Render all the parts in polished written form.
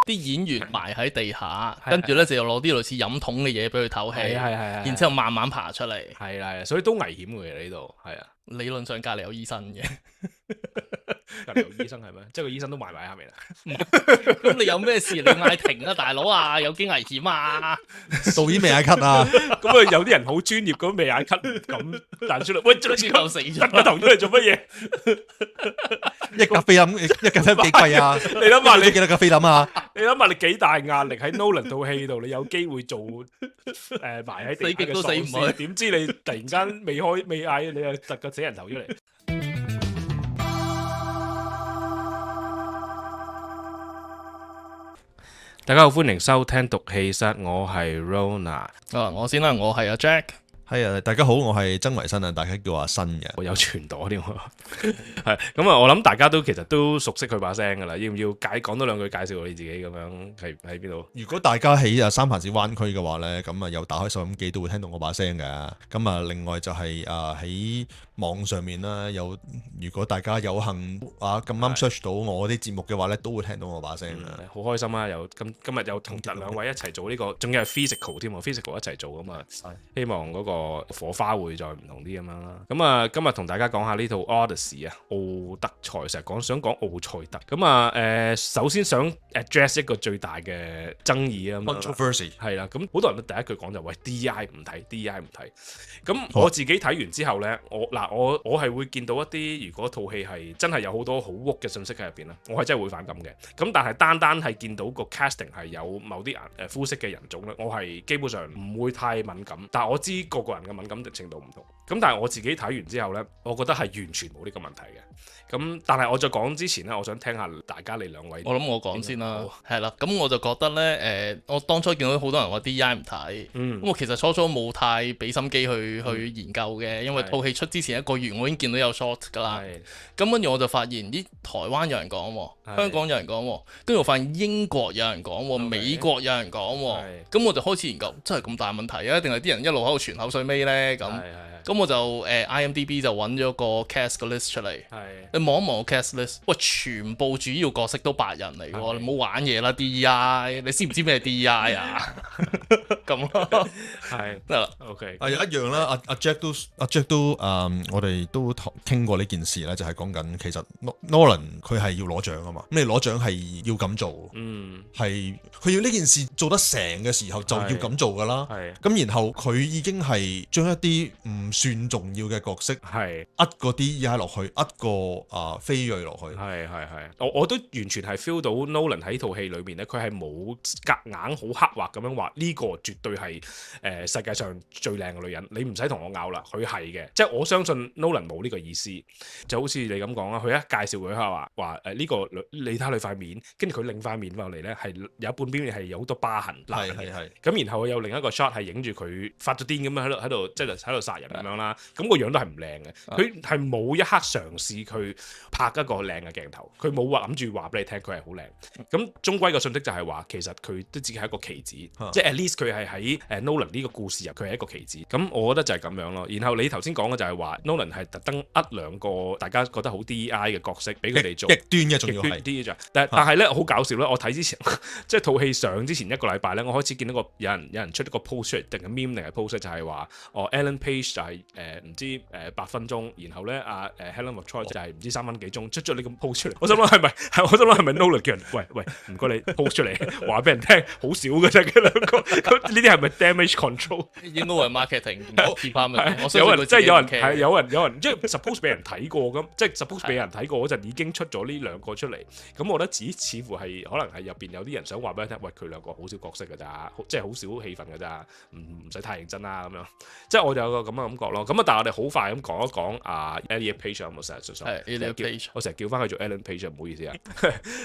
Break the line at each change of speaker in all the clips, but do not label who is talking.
啲演員埋喺地下，跟住咧就攞啲類似飲筒嘅嘢俾佢透氣，然之後慢慢爬出嚟。
係啦，所以都危險嘅呢度，係啊。
理論上隔離有醫生嘅，
隔離有醫生係咩？即係個醫生都埋喺下面啦。
咁你有咩事你嗌停啊，大佬啊，有幾危險啊！
導演未嗌咳啊！
咁啊，有啲人好專業咁未嗌咳咁彈出嚟，喂，
之後死咗，
個頭出嚟做乜嘢？
一架菲林，一架菲林幾貴啊？
你諗下你
幾多架菲林啊？
你諗下你幾大壓力喺 Nolan 套戲度，你有機會做埋喺地下嘅
死極都死唔
喪屍，
去
點知你突然間未嗌，你又突個死人頭出嚟？大家好，歡迎收聽讀戲室，我係 Rona。
我先啦，我係阿 Jack。
係啊，大家好，我係曾維新啊，大家叫我阿新嘅。
我有傳朵添，係咁啊！我諗大家都其實都熟悉佢把聲噶啦，要唔要講多兩句介紹你自己咁樣係喺邊度？
如果大家喺三藩市灣區嘅話咧，咁啊有打開收音機都會聽到我把聲嘅。咁啊，另外就係喺網上面啦，如果大家有幸咁啱 search 到我啲節目嘅話咧，都會聽到我把聲嘅。
好開心啊！今日又同兩位一齊做呢個，仲要係 physical 添喎，physical 一齊做咁啊！希望嗰個火花會再唔同啲咁樣啦。咁啊，今日同大家講下呢套 Odyssey 啊，奧德賽，成日想講奧賽德。咁啊，首先想 address 一個最大嘅爭議啊
controversy
係啦。咁好多人都第一句講就喂 DEI 唔睇 DEI 唔睇。咁我自己睇完之後咧，我係會見到一啲，如果套戲係真係有好多好 woke 嘅信息喺入邊啦，我係真係會反感嘅。咁但係單係見到個 casting 係有某啲膚色嘅人種咧，我係基本上唔會太敏感。但係我知個人嘅敏感程度唔同。咁但係我自己睇完之後咧，我覺得係完全冇呢個問題嘅。咁但係我再講之前咧，我想聽下大家你兩位。
我諗我講先啦，係啦。咁我就覺得咧，我當初見到好多人話 DEI 唔睇，咁我其實初冇太俾心機去研究嘅，因為套戲出之前1個月我已經見到有 short 㗎啦。咁跟住我就發現咦，台灣有人講，香港有人講，跟住我發現英國有人講，美國有人講，咁我就開始研究，真係咁大問題啊？定係啲人一路喺度傳口水尾咧？咁我就IMDB 就揾咗個 cast 個 list 出嚟，你望一望個 cast list，喂，全部主要角色都白人嚟喎，你唔好玩嘢啦 DEI，你知唔知咩 DEI 啊？咁咯，係得啦 ，OK，
一樣啦，阿 Jack 都我哋都傾過呢件事咧，就係講緊其實 Nolan 佢係要攞獎啊嘛，咁你攞獎係要咁做，係佢要呢件事做得成嘅時候就要咁做噶啦，咁然後佢已經係將一啲唔算重要嘅角色係個 DEI 落去，個非裔落去，
我都完全係 feel 到 Nolan 喺套戲裏面咧，佢係冇夾硬好刻畫咁樣話呢個絕對係世界上最靚嘅女人，你唔使同我拗啦，佢係嘅，即係我相信 Nolan 冇呢個意思，就好似你咁講啦，佢一介紹佢話呢個你睇下佢塊面，跟住佢擰塊面落嚟咧係有一半邊係有好多疤痕，咁然後有另一個 shot 係影住佢發咗癲咁樣喺度即係喺度殺人咁樣啦，咁個樣都係唔靚嘅，佢係冇一刻嘗試去拍一個靚嘅鏡頭，佢冇話諗住話俾你聽佢係好靚，咁終歸個信息就係話其實佢都只係一個棋子，即係 at least 佢係喺Nolan 呢個故事入佢係一個棋子，咁我覺得就係咁樣咯。然後你頭先講嘅就係話 Nolan 係特登2個大家覺得好 DEI 嘅角色俾佢哋做
極端嘅，仲要係
啲啫。但係咧好搞笑咧，我睇之前即係套戲上之前1個禮拜咧，我開始見到有人出一個 post 出嚟，定係 meme 定係 post 就係話Ellen Page 就係唔知8分鐘，然後咧Helen of Troy 就係唔知3分幾鐘出咗呢個 post 出嚟。我心諗係咪 Nolan 叫人喂唔該你 post 出嚟話俾人聽，好少嘅啫佢兩個，咁呢啲係咪 damage control？
應該係 marketing department。
有人即係有人即係 suppose 俾人睇過咁，即係 suppose 俾人睇過嗰陣已經出咗呢2個出嚟。咁我覺得似乎係可能係入邊有啲人想話俾你聽，喂佢2個好少角色㗎咋，即係好少戲份㗎咋，唔使太認真啦咁樣。即係我就有個咁嘅感覺咯。咁但係我哋好快咁講一講Elliot Page 有冇成日我成日叫翻佢做 Ellen Page， 唔好意思啊。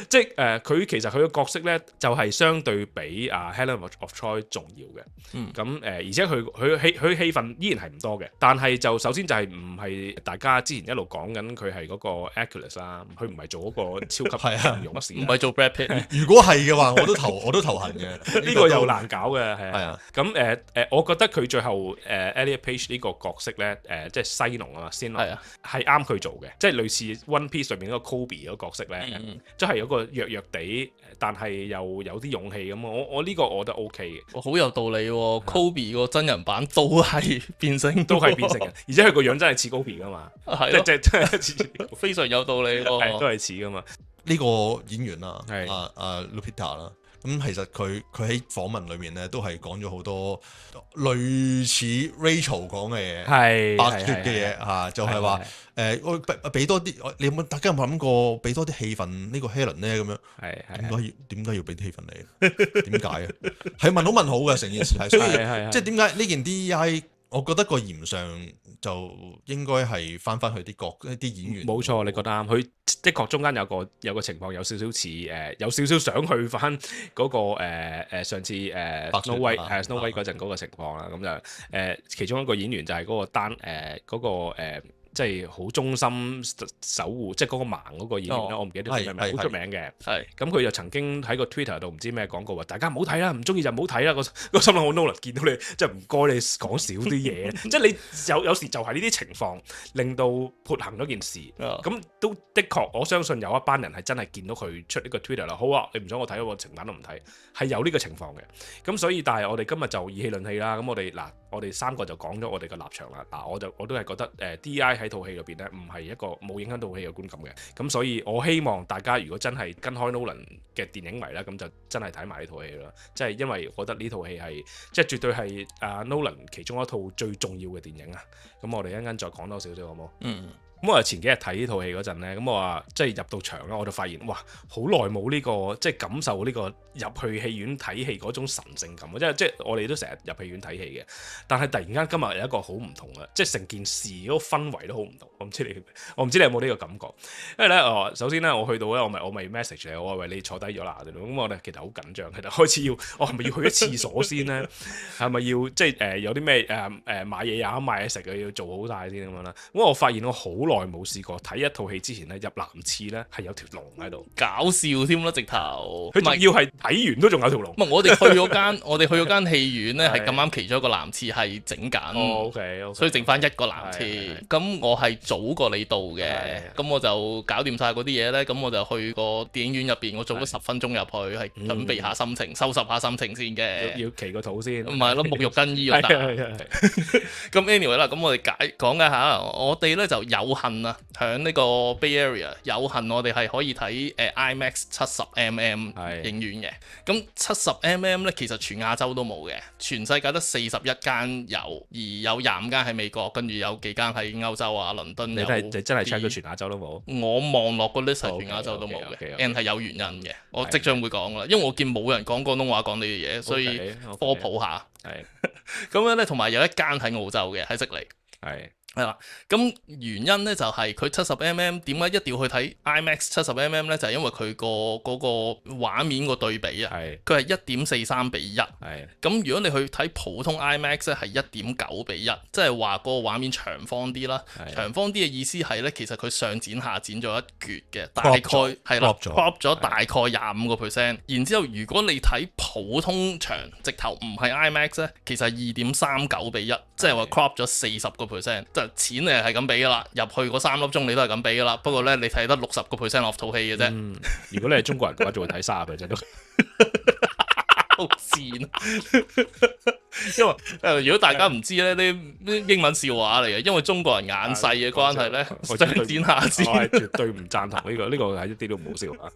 即係佢其實佢嘅角色咧就係相對比Helen of Troy 重要嘅。咁而且佢戲份依然係唔多嘅，但係就首先就係唔係大家之前一路講緊佢係嗰個 Hercules 啦，佢唔係做嗰個超級勇士，
唔係做 Brad Pitt。
如果係嘅話，我都頭痕嘅。
呢個又難搞嘅，係啊。咁我覺得佢最後 Elliot Page 呢個角色咧，即係西農啊嘛，先
係啊，
係啱佢做嘅，即係類似 One Piece 裏面嗰個 Kobe 嗰個角色咧，即係有個弱弱地，但係又有啲勇氣咁。我呢個我覺得 OK 嘅，
好有道理喎。Kobe 個真人版都係變性，
都係變性人，而且佢個樣真係似 Kobe 噶嘛，即係
非常有道理喎，
都係似噶嘛。
呢個演員啊，Lupita 啦。咁其實佢喺訪問裏面咧，都係講咗好多類似 Rachel 講嘅嘢，
係
白血嘅嘢嚇，就係話我俾多啲，你有冇大家有冇諗過俾多啲氣氛呢個 Helen 咧？咁樣點解要俾啲氣氛你？點解啊？係問好嘅成件事係，所以即係點解呢件 DEI？我覺得個嚴上就應該係翻去啲演員。
冇錯，你覺得啱。佢的確中間有個情況有少少似有少少想去翻嗰個上次Snow White Snow White 嗰陣嗰個情況啦。咁就其中一個演員就係嗰個即係好忠心守護，即係嗰個盲嗰個演員啦。我唔記得叫咩名，好出名嘅。係咁，佢就曾經喺個 Twitter 度唔知咩講過話，大家唔好睇啦，唔中意就唔好睇啦。個心諗我 Nolan 見到你，即係唔該你講少啲嘢。即係你有時就係呢啲情況令到潑行咗件事。咁都的確，我相信有一班人係真係見到佢出呢個 Twitter 啦。好啊，你唔想我睇，我情版都唔睇，係有呢個情況嘅。咁所以，但係我哋今日就以氣論氣啦。咁我哋三個就講咗我哋嘅立場啦。我都係覺得DI 喺套戲入邊咧，唔係一個冇影響套戲嘅觀感嘅。咁所以我希望大家如果真係跟開 Nolan 嘅電影迷咧，咁就真係睇埋呢套戲啦。即係因為我覺得呢套戲係即係絕對係Nolan 其中一套最重要嘅電影啊。咁我哋一陣間再講多少少好冇？咁我前幾日睇呢套戲嗰陣咧，咁我話即係入到場啦，我就發現哇，好耐冇呢個即係感受呢個入去戲院睇戲嗰種神聖感。即係我哋都成日入戲院睇戲嘅，但係突然間今日有一個好唔同嘅，即係成件事嗰個氛圍都好唔同。我唔知你有冇呢個感覺？因為咧，首先咧，我去到咧，我咪 message 你，我話喂，你坐低咗啦，咁我哋其實好緊張，其實開始我係咪要去咗廁所先咧？係咪要即係有啲咩買嘢啊買嘢食啊要做好晒先咁樣啦？咁我發現我好耐冇試過睇一套戲之前咧，入男廁咧係有條龍喺度，
搞笑添啦直頭。
佢仲要係睇完都仲有條龍。
唔係我哋去嗰間戲院咧，係咁啱其中一個男廁係整緊。
OK，
所以剩翻一個男廁。咁我係早過你到嘅，咁我就搞掂晒嗰啲嘢咧。咁我就去個電影院入邊，我做咗10分鐘入去，係準備下心情，收拾下心情先嘅。
要祈個肚先。唔
係咯，沐浴更衣啊。咁 anyway 啦，咁我哋講解下，我哋咧就有幸啊，響呢個 Bay Area 有幸我哋係可以睇IMAX 70mm 影院嘅。咁70mm咧，其實全亞洲都冇嘅，全世界得41間有，而有25間喺美國，跟住有幾間喺歐洲啊、倫敦。你
真係 check 到全亞洲都冇？
我望落個 list 係全亞洲都冇嘅，and 係有原因嘅。我即將會講啦，因為我見冇人講廣東話講呢啲嘢，所以科普下。咁樣咧，同埋有一間喺澳洲嘅，喺悉尼。係啦，咁原因咧就係佢70mm點解一定要去睇 IMAX 70mm咧？就係因為佢嗰個畫面個對比啊，佢係1.43:1。咁如果你去睇普通 IMAX 咧，係1.9:1，即係話個畫面長方啲啦。長方啲嘅意思係咧，其實佢上剪下剪咗一橛嘅，大概係啦 crop 咗大概25%。然之後如果你睇普通場，直頭唔係 IMAX 咧，其實係2.39:1，即係話 crop 咗40%。錢你係咁俾噶啦，入去嗰3粒鐘你都係咁俾噶啦。不過咧，你睇得60% off 套戲嘅啫。
如果你係中國人嘅話，就會睇30%都
好賤。因為如果大家唔知咧，啲英文笑話嚟嘅，因為中國人眼細嘅關係咧，上剪下剪。
我係絕對唔贊同呢個係一啲都唔好笑話。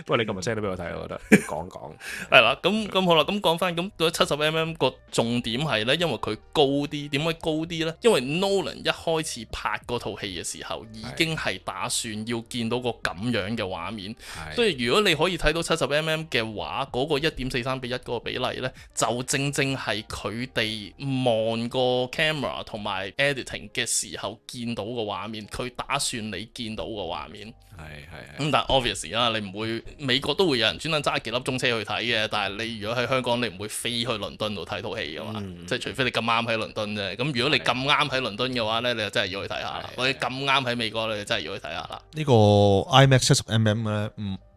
不過你今日 send 咗俾我睇，我覺得講講。
係啦，咁好啦，咁講翻咁嗰70mm個重點係咧，因為佢高啲。點解高啲咧？因為 Nolan 一開始拍嗰套戲嘅時候，已經係打算要見到個咁樣嘅畫面。所以如果你可以睇到70mm嘅話，嗰個1.43:1嗰個比例咧，就正係佢哋望個 camera 同埋 editing 嘅時候見到個畫面，佢打算你見到個畫面。咁但係 obviously 啦，你唔會美國都會有人專登揸幾粒鐘車去睇嘅，但係你如果喺香港，你唔會飛去倫敦度睇套戲噶嘛，即係除非你咁啱喺倫敦啫。咁如果你咁啱喺倫敦嘅話咧，你就真係要去睇下啦。或者咁啱喺美國，你就真係要去睇下啦。
呢個 IMAX 70mm 咧，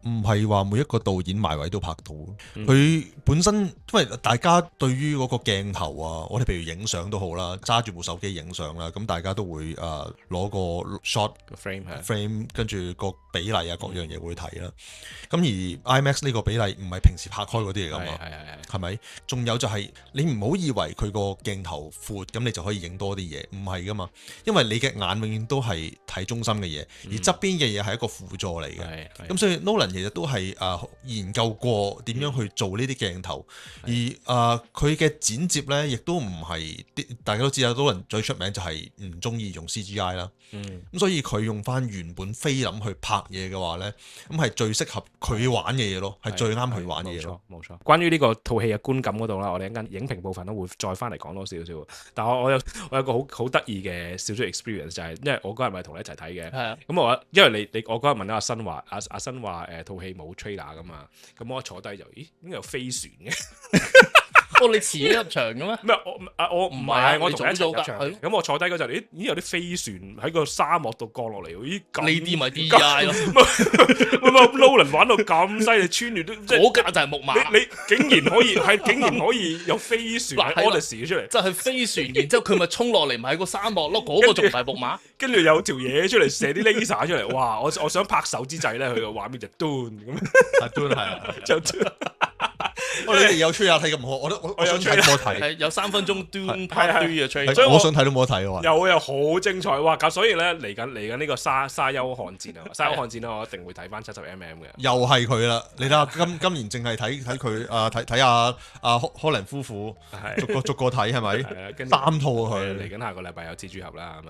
唔係話每一個導演埋位都拍到。佢本身因為大家對於嗰個鏡頭啊，我哋譬如影相都好啦，揸住部手機影相啦，咁大家都會攞個 shot frame 跟住個比例啊各樣嘢會睇啦。咁而 IMAX 呢個比例唔係平時拍開嗰啲嚟㗎嘛，係咪？仲有就係你唔好以為佢個鏡頭闊咁你就可以影多啲嘢，唔係㗎嘛，因為你嘅眼永遠都係睇中心嘅嘢，而側邊嘅嘢係一個輔助嚟嘅。咁所以 Nolan 其實都係研究過點樣去做呢啲鏡頭，而佢嘅剪接呢，亦都唔係大家都知道 Nolan 最出名就係唔中意用 CGI 啦。咁所以佢用翻原本菲林去拍嘢嘅話呢，咁係最適合佢玩嘅嘢咯，係最啱佢玩嘅嘢咯。
冇錯。關於呢個套戲嘅觀感嗰度啦，我哋一陣影評部分都會再翻嚟講多少少。但係我有個好得意嘅少少 experience 就係，因為我嗰日咪同你一齊睇嘅。咁因為我嗰日問阿新話，阿新話套戲冇 trailer 噶嘛，咁我一坐低就點解有飛船嘅？
你遲咗入場嘅咩？
咩？我唔係，我同你一齊入場。咁我坐低嗰陣，咦？有啲飛船喺個沙漠度降落嚟喎！咦？
呢啲咪 DI 咯
？Nolan 玩到咁犀利，穿越都
嗰架就係木馬。
你竟然可以有飛船 Odyssey 出嚟，
就係飛船，然之後佢咪衝落嚟，咪喺個沙漠咯。嗰個仲唔係木馬？
跟住有條嘢出嚟射啲 laser 出嚟，哇！我想拍手之際咧，佢個畫面就端咁，
端係啊，
就
你哋有吹下睇咁好，我想睇都冇睇。
係有3分鐘端拍端嘅吹，
所以我想睇都冇得睇喎。
又好精彩哇！咁所以咧嚟緊呢個沙丘瀚戰啊，沙丘瀚戰咧，我一定會睇翻70mm 嘅。
又係佢啦，你睇下今年淨係睇佢睇下柯林夫婦逐個睇係咪？3套佢
嚟緊下個禮拜有蜘蛛俠啦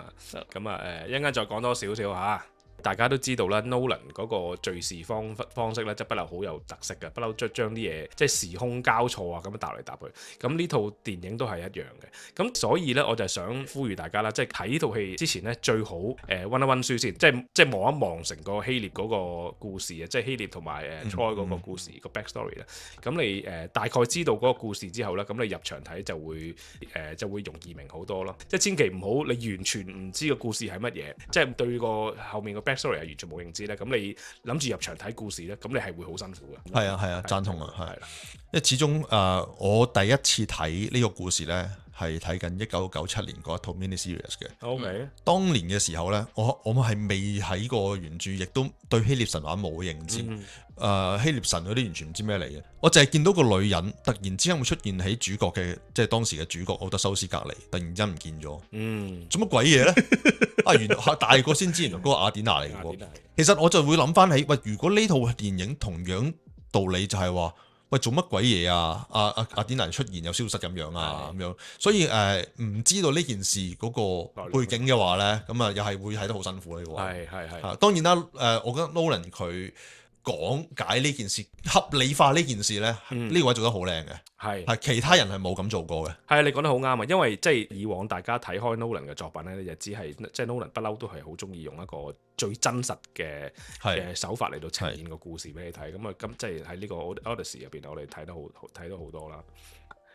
咁啊一陣間再講多少少嚇。大家都知道啦 Nolan 嗰個敘事方式咧，即係不嬲好有特色嘅，不嬲將啲嘢即係時空交錯啊咁樣搭嚟搭去。咁呢套電影都係一樣嘅。咁所以咧，我就係想呼籲大家啦，即係睇呢套戲之前咧，最好溫一溫書先，即係望一望成個希臘嗰個故事啊，即係希臘同埋Troy 嗰個故事個 backstory 咧。咁你大概知道嗰個故事之後咧，咁你入場睇就會容易明好多咯。即係千祈唔好你完全唔知個故事係乜嘢，即係對個後面個 backstory 係完全冇認知咧。咁你諗住入場睇故事咧，咁你係會好辛苦嘅。
係啊，贊同啊，係。因為始終我第一次睇呢個故事咧，係睇緊1997年嗰一套 mini series 嘅。
OK，
當年嘅時候咧，我係未睇過原著，亦都對希臘神話冇認知。希臘神嗰啲完全唔知咩嚟嘅，我淨係見到個女人突然之間會出現喺主角嘅，即係當時嘅主角奧德修斯隔離，突然間唔見咗。做乜鬼嘢咧？原來大個先知，原來嗰個雅典娜嚟嘅喎。其實我就會諗翻起，喂，如果呢套電影同樣道理就係話，喂，做乜鬼嘢啊？雅典娜出現又消失咁樣啊咁樣，所以唔知道呢件事嗰個背景嘅話咧，咁又係會睇得好辛苦呢個。係。當然啦，我覺得 Nolan 佢講解呢件事，合理化呢件事咧，呢個位做得好靚嘅。係其他人係冇咁做過嘅。係
你講得好啱啊！因為即係以往大家睇開 Nolan 嘅作品咧，你就只係即係 Nolan 不嬲都係好中意用一個最真實嘅手法嚟到呈現個故事俾你睇。咁即係喺呢個 Odyssey 入邊，我哋睇到好多啦。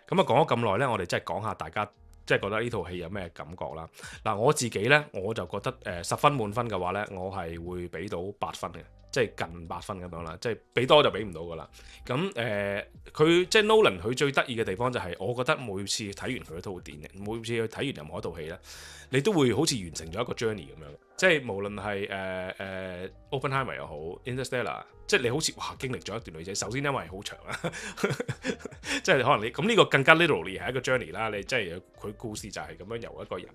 咁講咗咁耐咧，我哋即係講下大家即係覺得呢套戲有咩感覺啦。嗱，我自己咧我就覺得10分滿分嘅話咧，我係會俾到8分嘅。即係近8分咁樣啦，即係俾多就俾唔到噶啦。咁佢即係 Nolan 佢最得意嘅地方就係，我覺得每次睇完佢一套電影，每次去睇完任何一套戲咧，你都會好似完成咗一個 journey 咁樣。即係無論係Oppenheimer 又好 Interstellar， 即係你好似哇經歷咗一段女仔。首先因為好長啦，即係可能你咁呢個更加 literally 係一個 journey 啦。你即係佢故事就係咁樣由一個人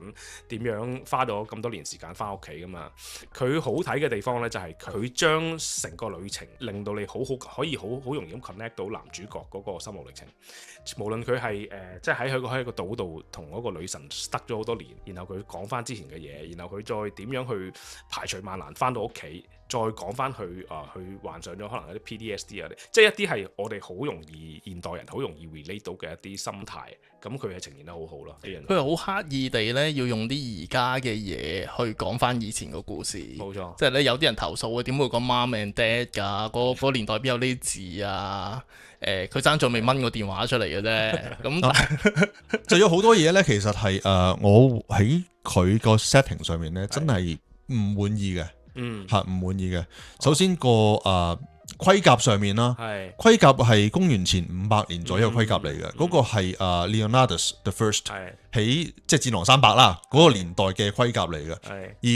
點樣花咗咁多年時間翻屋企噶嘛。佢好睇嘅地方咧就係佢將成個旅程令到你可以好容易咁 connect 到男主角嗰個心路歷程。無論佢係即係喺個島度同嗰個女神得咗好多年，然後佢講翻之前嘅嘢，然後佢再點樣去排除萬難翻到屋企，再講翻去患上咗可能有啲 PTSD 啊，即係一啲係我哋好容易現代人好容易 relate 到嘅一啲心態，咁佢係呈現得好好咯。佢
係好刻意地咧要用啲而家嘅嘢去講翻以前個故事。
冇錯，
即係咧有啲人投訴點會講 mom and dad 㗎？嗰年代邊有呢啲字啊？佢爭咗未掹個電話出嚟嘅啫。咁
就有好多嘢咧，其實係我喺佢個 setting 上面咧，真係唔滿意嘅。唔滿意嘅。首先個盔甲上面啦，盔甲係公元前500年左右盔甲嚟嘅，嗰個係Leonidas the First 喺即係戰狼300啦嗰個年代嘅盔甲嚟嘅，而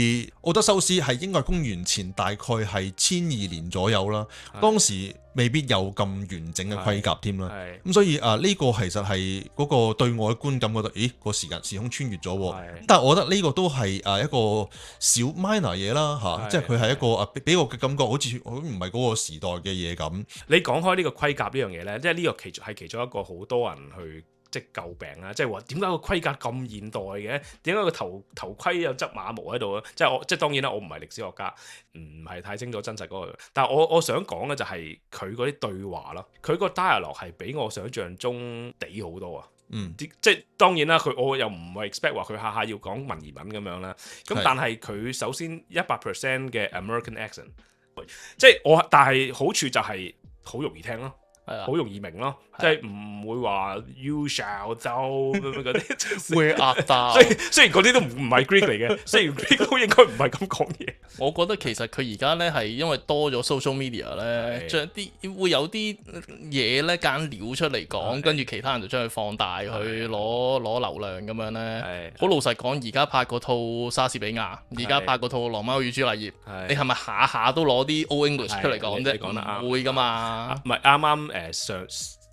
奧德修斯係應該係公元前大概係1200年左右啦，當時未必有咁完整嘅盔甲添啦，咁所以呢個其實係嗰個對我嘅觀感覺得，咦個時空穿越咗，但係我覺得呢個都係一個小 minor 嘢啦嚇，即係佢係一個俾我嘅感覺好似唔係嗰個時代嘅嘢咁。
你講開呢個盔甲呢樣嘢咧，即係呢個係其中一個好多人去即係詬病啦，即係話點解個盔甲咁現代嘅？點解個頭盔有執馬毛喺度啊？即係當然啦，我唔係歷史學家，唔係太清楚真實嗰個。但係我想講嘅就係佢嗰啲對話啦，佢個 dialogue 係比我想象中地好多啊。即係當然啦，我又唔係 expect 話佢下下要講文言文咁樣啦。咁但係佢首先100% 嘅 American accent， 即係但係好處就係好容易聽咯。好容易明咯，即係唔會話 you shall 走嗰啲
會壓到。
雖然嗰啲都唔係 Greek 嚟嘅，雖然 Greek 都應該唔係咁講嘢。
我覺得其實佢而家咧係因為多咗 social media 咧，將啲會有啲嘢咧間料出嚟講，跟住其他人就將佢放大去攞流量咁樣咧。好老實講，而家拍嗰套莎士比亞，而家拍嗰套羅密歐與朱麗葉，你係咪下下都攞啲 Old English 出嚟講啫？講得啱，會噶嘛？
唔係啱啱上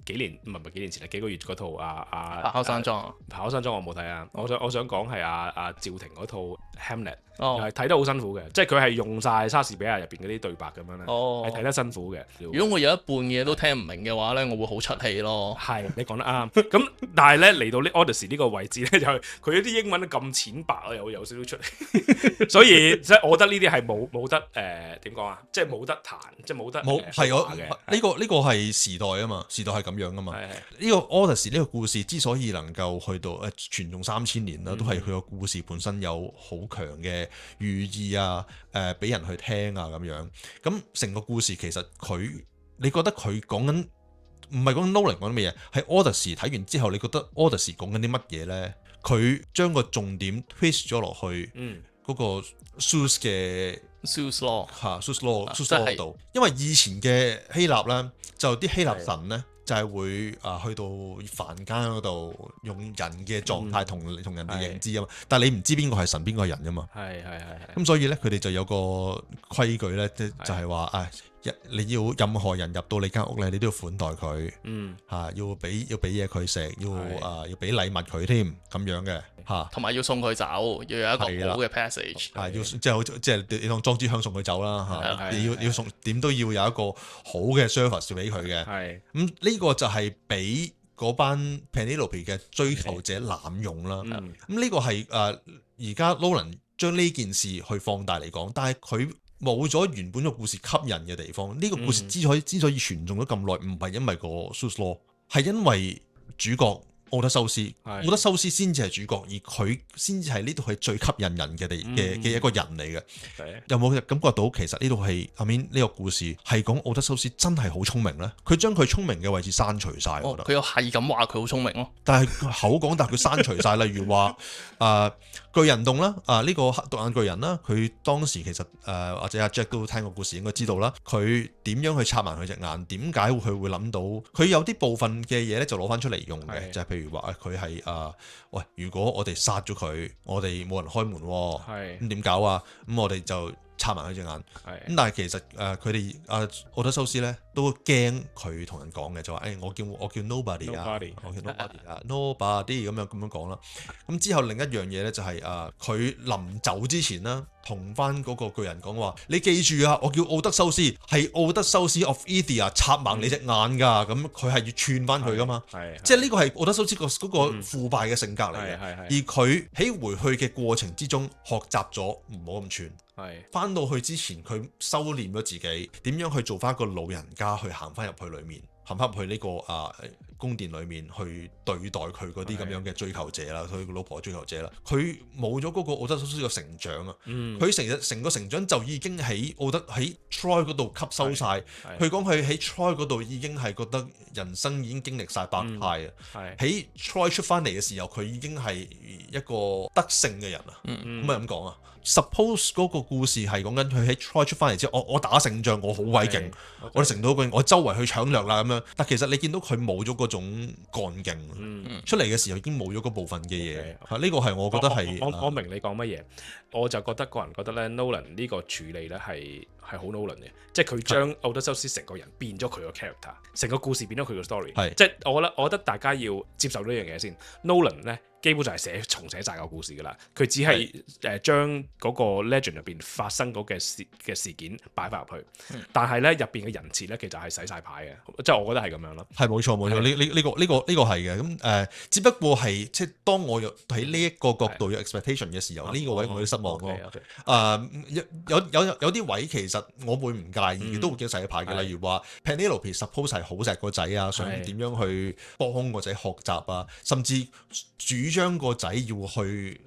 幾年唔係幾年前啦，幾個月嗰套
咆哮山莊，
咆哮山莊我冇睇啊！我想講係阿趙婷嗰套 Hamlet，係睇得好辛苦嘅，即係佢係用晒莎士比亞入邊嗰啲對白咁樣咧，係睇得辛苦嘅。
如果我有一半嘢都聽唔明嘅話咧，我會好出戲咯。
係你講得啱。咁但係咧嚟到呢 Odyssey 呢個位置咧，就係佢啲英文都咁淺白啊，有少少出嚟，所以即係我覺得呢啲係冇得點講啊，即係冇得彈，即係冇得
係我呢個係時代啊嘛，時代係咁樣噶嘛。呢個 Odyssey 呢個故事之所以能夠去到傳頌3000年啦，都係佢個故事本身有好強嘅寓意啊，俾人去聽啊咁樣。咁成個故事其實你覺得佢講緊唔係講 Nolan 講緊咩嘢？係 Odyssey 睇完之後，你覺得 Odyssey 講緊啲乜嘢咧？佢將個重點 twist 咗落去嗰個 Zeus 嘅
Zeus Law
嚇 Zeus Law 度，因為以前嘅希臘咧，就啲希臘神咧。就係會去到凡間嗰度用人嘅狀態同人哋認知啊嘛，但係你唔知邊個係神邊個係人噶嘛，咁所以咧佢哋就有個規矩咧，就係話你要任何人入到你間屋咧，你都要款待佢，要俾嘢佢食，要俾禮物佢添咁樣嘅嚇，
同埋要送佢走，要有一個好嘅 passage，
即係你當莊之香送佢走啦嚇，你要送點都要有一個好嘅 service 俾佢嘅，咁呢個就係俾嗰班 Penelope 嘅追求者濫用啦，咁呢個係而家 Nolan 將呢件事去放大嚟講，但係佢冇咗原本個故事吸引嘅地方。呢個故事之所以傳頌咗咁耐，唔係因為個 Zeus Law， 係因為主角奧德修斯，奧德修斯先至係主角，而佢先至係呢度係最吸引人嘅一個人嚟嘅。有冇感覺到其實呢度係後面呢個故事係講奧德修斯真係好聰明咧？佢將佢聰明嘅位置刪除晒，我覺得
佢又係咁話佢好聰明咯。
但係口講，但係佢刪除晒。例如話巨人洞啦，呢個獨眼巨人啦，佢當時其實或者阿 Jack 都聽過故事應該知道啦，佢點樣去插埋佢隻眼？點解佢會諗到？佢有啲部分嘅嘢咧就攞翻出嚟用嘅，就係譬如話佢係喂，如果我哋殺咗佢，我哋冇人開門，咁點搞啊？咁我哋就插埋佢隻眼。咁但係其實佢哋奧德修斯咧都驚佢同人講嘅，就話我叫 nobody 啊，我叫 nobody 咁樣講啦。咁之後另一樣嘢咧就係佢臨走之前啦，同翻嗰個巨人講話：你記住啊，我叫奧德修斯，係奧德修斯 of Ithia 插盲你隻眼㗎。咁佢係要串翻佢㗎嘛。即係呢個係奧德修斯嗰個腐敗嘅性格嚟嘅。而佢喺回去嘅過程之中學習咗唔好咁串。翻到去之前，佢修煉咗自己，點樣去做翻一個老人家去行翻入去裏面，陷入去呢個宮殿裏面去對待佢嗰啲咁樣嘅追求者啦，佢老婆追求者啦，佢冇咗嗰個奧德修斯嘅成長啊，佢成個成長就已經喺Troy 嗰度吸收晒。佢講佢喺 Troy 嗰度已經係覺得人生已經經歷晒百態啊，喺 Troy 出翻嚟嘅時候，佢已經係一個得勝嘅人啊，咁咪咁講啊。Suppose 嗰個故事係講緊佢喺 Troy 出翻嚟之後，我打勝仗，我好鬼勁，我成到我周圍去搶掠啦咁樣。但其實你見到佢冇咗嗰種幹勁，出嚟嘅時候已經冇咗嗰部分嘅嘢。呢個係我覺得係
我明你講乜嘢，我就個人覺得咧 Nolan 呢個處理咧係好 Nolan 嘅，即係佢將奧德修斯成個人變咗佢個 character，成個故事變咗佢個 story。即係我覺得大家要接受呢樣嘢先。Nolan 咧基本上係重寫晒個故事㗎啦，佢只係將嗰個 legend 入邊發生嗰嘅事件擺翻入去，但係咧入邊嘅人設咧其實係洗晒牌嘅，即係我覺得係咁樣咯。
係冇錯，呢個係嘅。咁只不過係即係當我喺呢一個角度有 expectation 嘅時候，呢個位我會失望咯。有啲位其實我會唔介意，都會叫洗牌嘅。例如話 Penelope suppose 係好錫個仔啊，想點樣去幫個仔學習啊，甚至主張個仔要去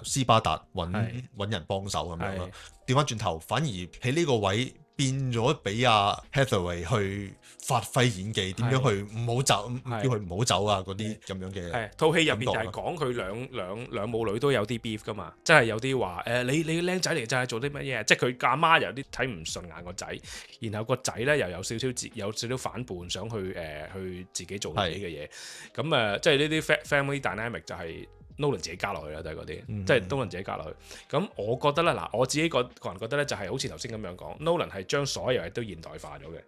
斯巴達揾人幫手咁樣咯。調翻轉頭，反而喺呢個位變咗俾阿 Hathaway 去發揮演技，點樣去唔好走，叫佢唔好走啊嗰啲咁樣嘅。
套戲入邊就係講佢兩母女都有啲 beef 噶嘛，即係有啲話你僆仔嚟就係做啲乜嘢？即係佢阿媽有啲睇唔順眼個仔，然後個仔咧又有少少反叛，想去自己做自己嘅嘢。咁即係呢啲 family dynamic 就係Nolan 自己加落去啦，都係嗰啲，即係 Nolan 自己加落去。咁我覺得咧，我自己個人覺得咧，就係好似頭先咁樣講，Nolan 係將所有嘢都現代化咗嘅。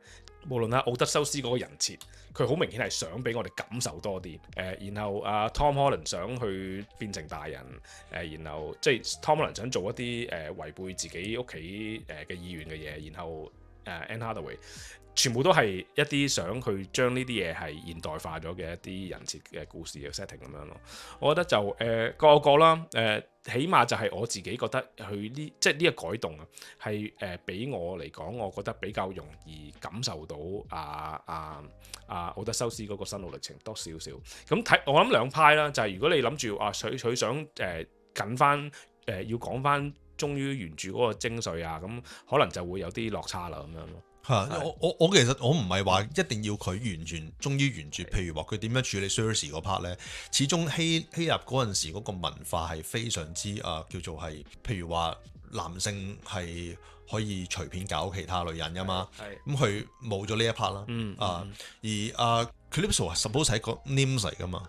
無論阿奧德修斯嗰個人設，佢好明顯係想俾我哋感受多啲。然後Tom Holland 想去變成大人，然後即係 Tom Holland 想做一啲違背自己屋企嘅意願嘅嘢，然後Anne Hathaway。全部都係一啲想去將呢啲嘢係現代化咗嘅一啲人設嘅故事嘅 setting 咁樣咯。我覺得就個啦，起碼就係我自己覺得佢即係呢個改動啊，係俾我嚟講，我覺得比較容易感受到奧德修斯嗰個心路歷程多少少。咁我諗兩派啦，就係如果你諗住佢想緊翻要講翻忠於原著嗰個精髓啊，咁可能就會有啲落差啦咁樣咯。
我其實我唔係話一定要佢完全忠於原著，譬如話佢點樣處理 Cersei 嗰 part 咧，始終希臘嗰陣時嗰個文化係非常之叫做係，譬如話男性係可以隨便搞其他女人噶嘛，咁佢冇咗呢一 part 啦，而Calypso suppose 係一個 nymphs 嚟噶嘛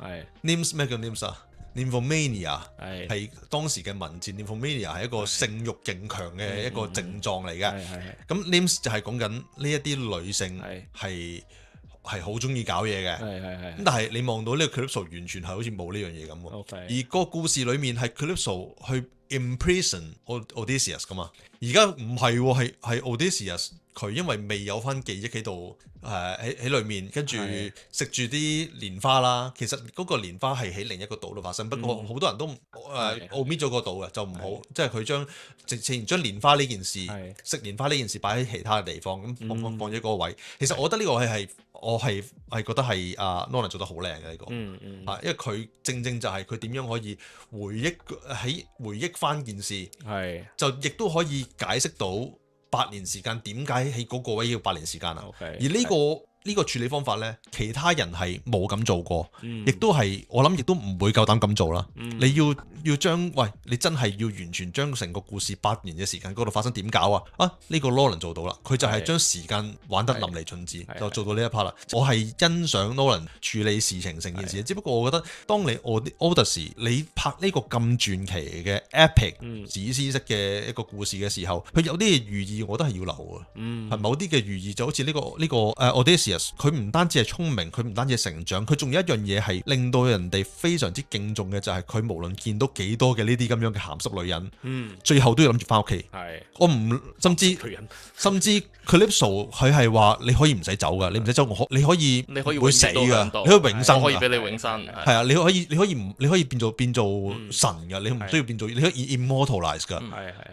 ，nymphs 咩叫 nymphs 啊？Nymphomania 係當時嘅文字 Nymphomania 係一個性慾勁強嘅一個症狀嚟嘅。咁 Nymphs 就係講緊呢一啲女性係好中意搞嘢嘅。咁但係你望到呢個 Calypso 完全係好似冇呢樣嘢咁喎。而個故事裡面係 Calypso 去 imprison Odysseus 噶嘛。而家唔係喎，係 Odysseus 佢因為未有翻記憶喺度喺裏面，跟住食住啲蓮花啦。其實嗰個蓮花係喺另一個島度發生，不過好多人都omit 咗個島嘅，就唔好即係佢將蓮花呢件事食蓮花呢件事擺喺其他嘅地方，咁放咗嗰個位。其實我覺得呢個係我係覺得係Nolan 做得好靚嘅呢個，因為佢正就係佢點樣可以回憶翻件事，就亦都可以解釋到8年時間點解喺嗰個位要8年時間啊？而呢個處理方法呢，其他人係冇咁做過，亦都係我諗亦都唔會夠膽咁做啦。你要將你真係要完全將成個故事8年嘅時間嗰度發生點搞啊？呢個 Nolan 做到啦，佢就係將時間玩得淋漓盡致，就做到呢一 part 啦。我係欣賞 Nolan 處理事情成件事，只不過我覺得當你 Odyssey 你拍呢個咁傳奇嘅 epic 史詩式嘅一個故事嘅時候，佢有啲嘅寓意，我覺得係要留啊。係某啲嘅寓意就好似呢個Odysseus。佢唔單止係聰明，佢唔單止係成長，佢仲有一樣嘢係令到人哋非常之敬重嘅，就係佢無論見到幾多嘅呢啲咁樣嘅鹹濕女人，最後都要諗住翻屋企。我唔甚至 Calypso 佢係話你可以唔使走噶，你唔使走，你可以會死噶，你可以永生，
可以俾你永生。
係啊，你可以變做神噶，你唔需要變做，你可以 immortalize 噶。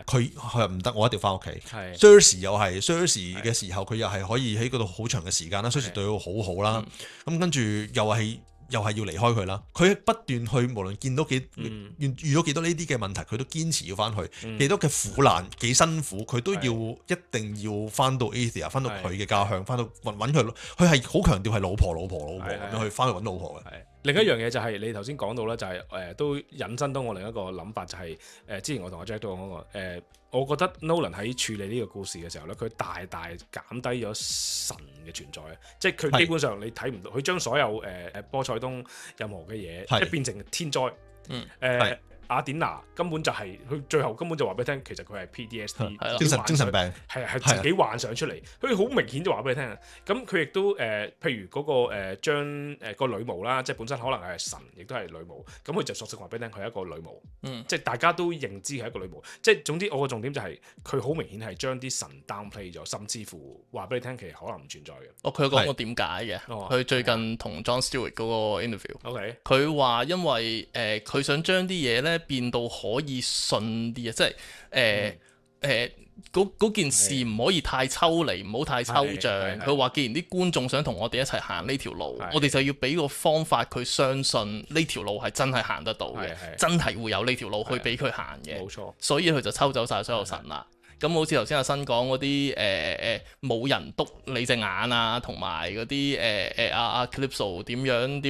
佢唔得，我一定要翻屋企。Cersei 又係 Cersei 嘅時候，佢又係可以喺嗰度好長嘅時間啦。啦，雖然對佢好好啦，咁跟住又係要離開佢啦。佢不斷去，無論見到遇到幾多呢啲嘅問題，佢都堅持要翻去。幾多嘅苦難幾辛苦，佢都要一定要翻到 Athia， 翻到佢嘅家鄉，翻到揾佢。佢係好強調係老婆咁樣去翻去揾老婆嘅。
另一樣嘢就係你頭先講到啦，就係都引申到我另一個諗法，就係之前我同阿 Jack 都講過我覺得 Nolan 喺處理呢個故事嘅時候咧，佢大大減低咗神嘅存在，即係佢基本上你睇唔到，佢將所有波塞冬任何嘅嘢即係變成天災。雅典娜根本就係佢最後根本就話俾你聽，其實佢係 PTSD
精神病，
係自己幻想出嚟。佢好明顯就話俾你聽。咁佢亦都譬如嗰個將個女巫啦，即係本身可能係神，亦都係女巫。咁佢就索性話俾你聽，佢係一個女巫。即係大家都認知係一個女巫。即係總之，我個重點就係佢好明顯係將啲神 downplay 咗，甚至乎話俾你聽，其實可能唔存在嘅。
佢有講過點解嘅？佢最近同 Jon Stewart 嗰個 interview，佢話因為佢想將啲嘢咧變到可以信啲啊，即係嗰件事唔可以太抽離，唔好太抽象。佢話既然啲觀眾想同我哋一齊行呢條路，我哋就要俾個方法佢相信呢條路係真係行得到嘅，真係會有呢條路去俾佢行嘅。冇錯，所以佢就抽走晒所有神啦。咁好似頭先阿新講嗰啲冇人督你隻眼啊，同埋嗰啲阿 Calypso 點樣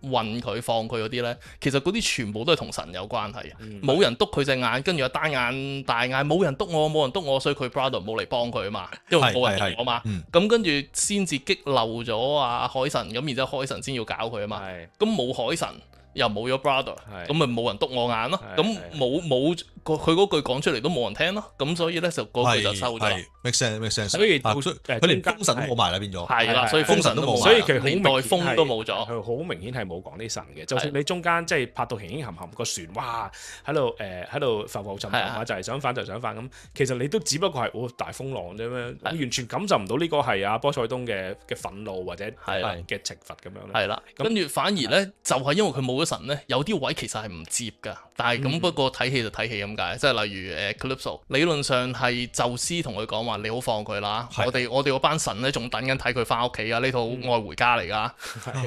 運佢放佢嗰啲咧，其實嗰啲全部都係同神有關係。冇人督佢隻眼，跟住阿單眼大嗌冇人督我，所以佢 brother 冇嚟幫佢啊嘛，因為冇人督我嘛。咁跟住先至激漏咗阿海神，咁然之後海神先要搞佢啊嘛。咁冇海神又冇咗 brother， 咁咪冇人督我眼咯。咁冇佢嗰句講出嚟都冇人聽咯。咁所以咧就嗰句就收咗。
make sense。
所以
佢連封神都冇埋啦，變咗。
係啦，所以封神都冇埋。
所以其實
連代封都冇咗。
佢好明顯係冇講啲神嘅。就算你中間即係拍到輕輕含含個船，哇喺度浮沉沉就係想反咁。其實你都只不過係大風浪啫咩？完全感受唔到呢個係阿波塞冬嘅憤怒或者嘅懲罰咁樣。係啦，
跟住反而咧就係因為佢冇咗神咧，有啲位其實係唔接㗎。但係咁不過睇戲就睇戲咁解，即係例如Calypso 理論上係宙斯同佢講話，你好放佢啦，我哋嗰班神咧仲等緊睇佢翻屋企啊，呢套愛回家嚟㗎。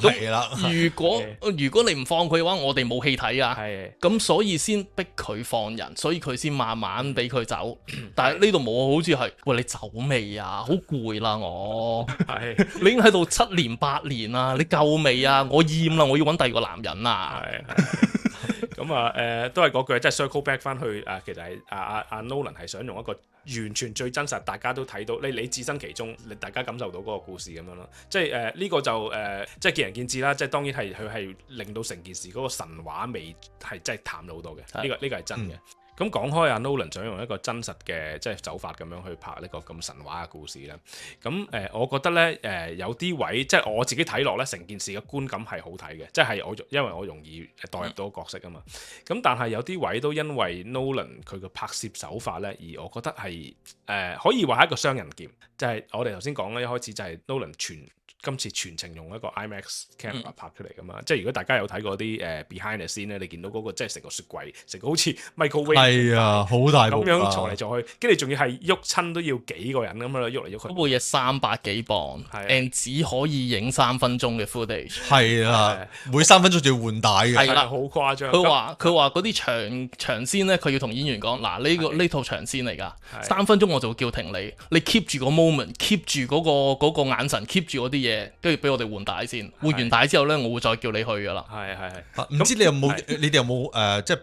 係啦，
如果你唔放佢嘅話，我哋冇戲睇啊。咁所以先逼佢放人，所以佢先慢慢俾佢走。但係呢度冇，好似係喂，你走未啊？好攰啦我，你已經喺度7年8年啦，你夠未啊？我厭啦，我要揾第二個男人啊。
咁啊都係嗰句，即係 circle back 翻去其實係阿 Nolan 係想用一個完全最真實，大家都睇到你置身其中，大家感受到嗰個故事咁樣咯。即係呢個就即係見仁見智啦。即係當然係佢係令到成件事嗰個神話味係真係淡咗好多嘅。呢個係真嘅。咁講開阿 Nolan 想用一個真實嘅即係手法咁樣去拍呢個咁神話嘅故事咧。咁我覺得咧有啲位即係我自己睇落咧，成件事嘅觀感係好睇嘅，即係因為我容易代入到個角色啊嘛。咁但係有啲位都因為 Nolan 佢嘅拍攝手法咧，而我覺得係可以話係一個雙刃劍。就係我哋頭先講咧，一開始就係 Nolan今次全程用一個 IMAX camera 拍出嚟噶嘛。即係如果大家有睇過啲behind the scene 咧，你見到嗰個即係成個雪櫃，成個好似 microwave
係啊，好大部
咁樣坐嚟坐去，跟住仲要係喐親都要幾個人咁樣喐嚟喐去。
嗰部嘢300幾磅，and 只可以影3分鐘嘅 footage。
係啊，每3分鐘就要換帶嘅。
係啦，
好誇張。
佢話嗰啲長先咧，佢要同演員講嗱，呢套長先嚟㗎，3分鐘我就會叫停你，你 keep 住個 moment，keep 住嗰個眼神，keep 住嗰啲嘢。跟住俾我哋換帶先，換完帶之後呢，我會再叫你去噶啦。
係。唔知你有冇？你哋有冇即係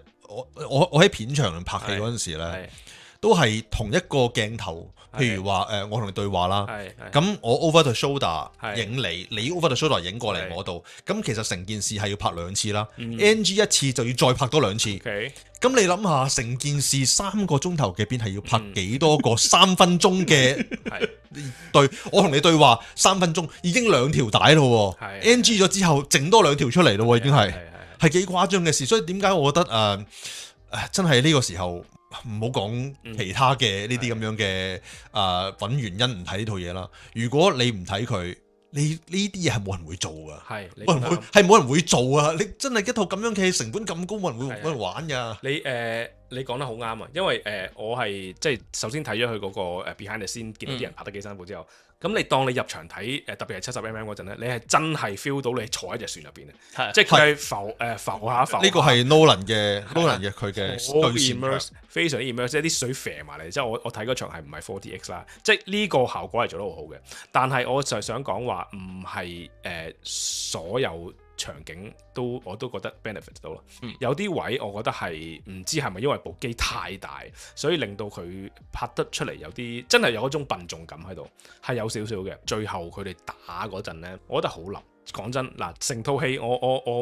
我喺片場拍戲嗰陣時呢，都係同一個鏡頭。譬如話我同你對話啦，咁我 over the shoulder 影你 over the shoulder 影過嚟我度。咁其實成件事係要拍2次啦，NG 1次就要再拍多2次。咁你諗下，成件事3個鐘頭嘅片係要拍幾多個3分鐘嘅對？我同你對話3分鐘，已經2條帶咯，NG 咗之後整多2條出嚟咯，已經係幾誇張嘅事。所以點解我覺得真係呢個時候唔好講其他嘅呢啲咁樣嘅揾原因唔睇呢套嘢啦。如果你唔睇佢，你呢啲嘢係冇人會做噶，冇人會做啊！你真係一套咁樣嘅成本咁高，冇人會揾嚟玩噶。
你講得好啱啊！因為我係即係首先睇咗佢嗰個behind the scene，見到啲人拍得幾辛苦之後，咁你當你入場睇特別係70mm 嗰陣咧，你係真係 feel 到你坐喺隻船入邊嘅，即係佢係浮下浮。
呢個係 Nolan 嘅佢嘅
好 immerse， 非常之 immerse， 即係啲水射埋嚟。即係我睇嗰場係唔係 4DX 啦，即係呢個效果係做得好好嘅。但係我就係想講話唔係所有場景我都覺得 benefit 到咯，有啲位我覺得係唔知係咪因為部機太大，所以令到佢拍得出嚟有啲真係有一種笨重感喺度，係有少少嘅。最後佢哋打嗰陣呢，我覺得好冧。講真嗱，成套戲我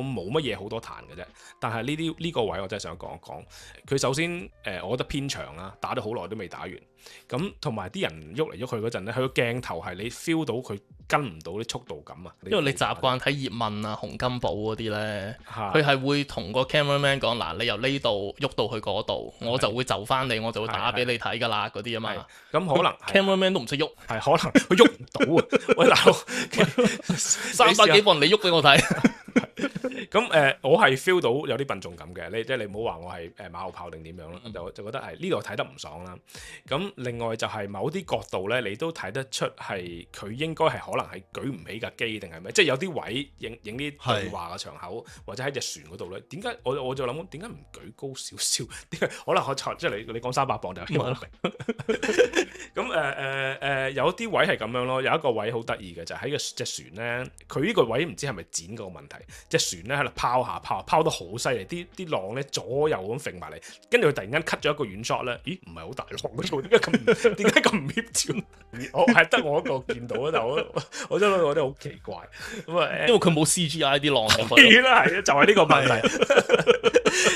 冇乜嘢好多彈嘅啫，但係呢個位我真係想講一講。佢首先我覺得偏長啦，打咗好耐都未打完。咁同埋啲人喐嚟喐去嗰陣咧，佢個鏡頭係你 feel 到佢跟唔到啲速度感啊。
因為你習慣睇葉問啊、洪金寶嗰啲咧，佢係會同個 cameraman 講嗱，你由呢度喐到去嗰度，我就會就翻你，我就會打俾你睇㗎啦嗰啲啊嘛。咁
可能
cameraman 都唔識喐，
係可能佢喐唔到啊！喂，大佬
，300幾磅你喐俾我睇。
咁我係 feel 到有啲笨重感嘅，即係你唔好話我係馬後炮定點樣咯，就覺得係呢個睇得唔爽啦。咁另外就係某啲角度咧，你都睇得出係佢應該係可能係舉唔起架機定係咩？即係有啲位影啲對話嘅場口，或者喺隻船嗰度咧，點解我就諗點解唔舉高少少？點解可能即係你講300磅就係我明。咁有啲位係咁樣咯，有一個位好得意嘅就係喺隻船咧，佢呢個位唔知係咪剪個問題，隻船咧喺度拋下拋得好犀利，啲浪咧左右咁揈埋嚟，跟住佢突然間 cut 咗一個遠 shot 咧，咦唔係好大浪嗰度，點解咁唔協調？我係得我一個見到啊，但我真係覺得好奇怪咁啊，
因為佢冇 CGI 啲浪入
去。係啊，就係呢個問題，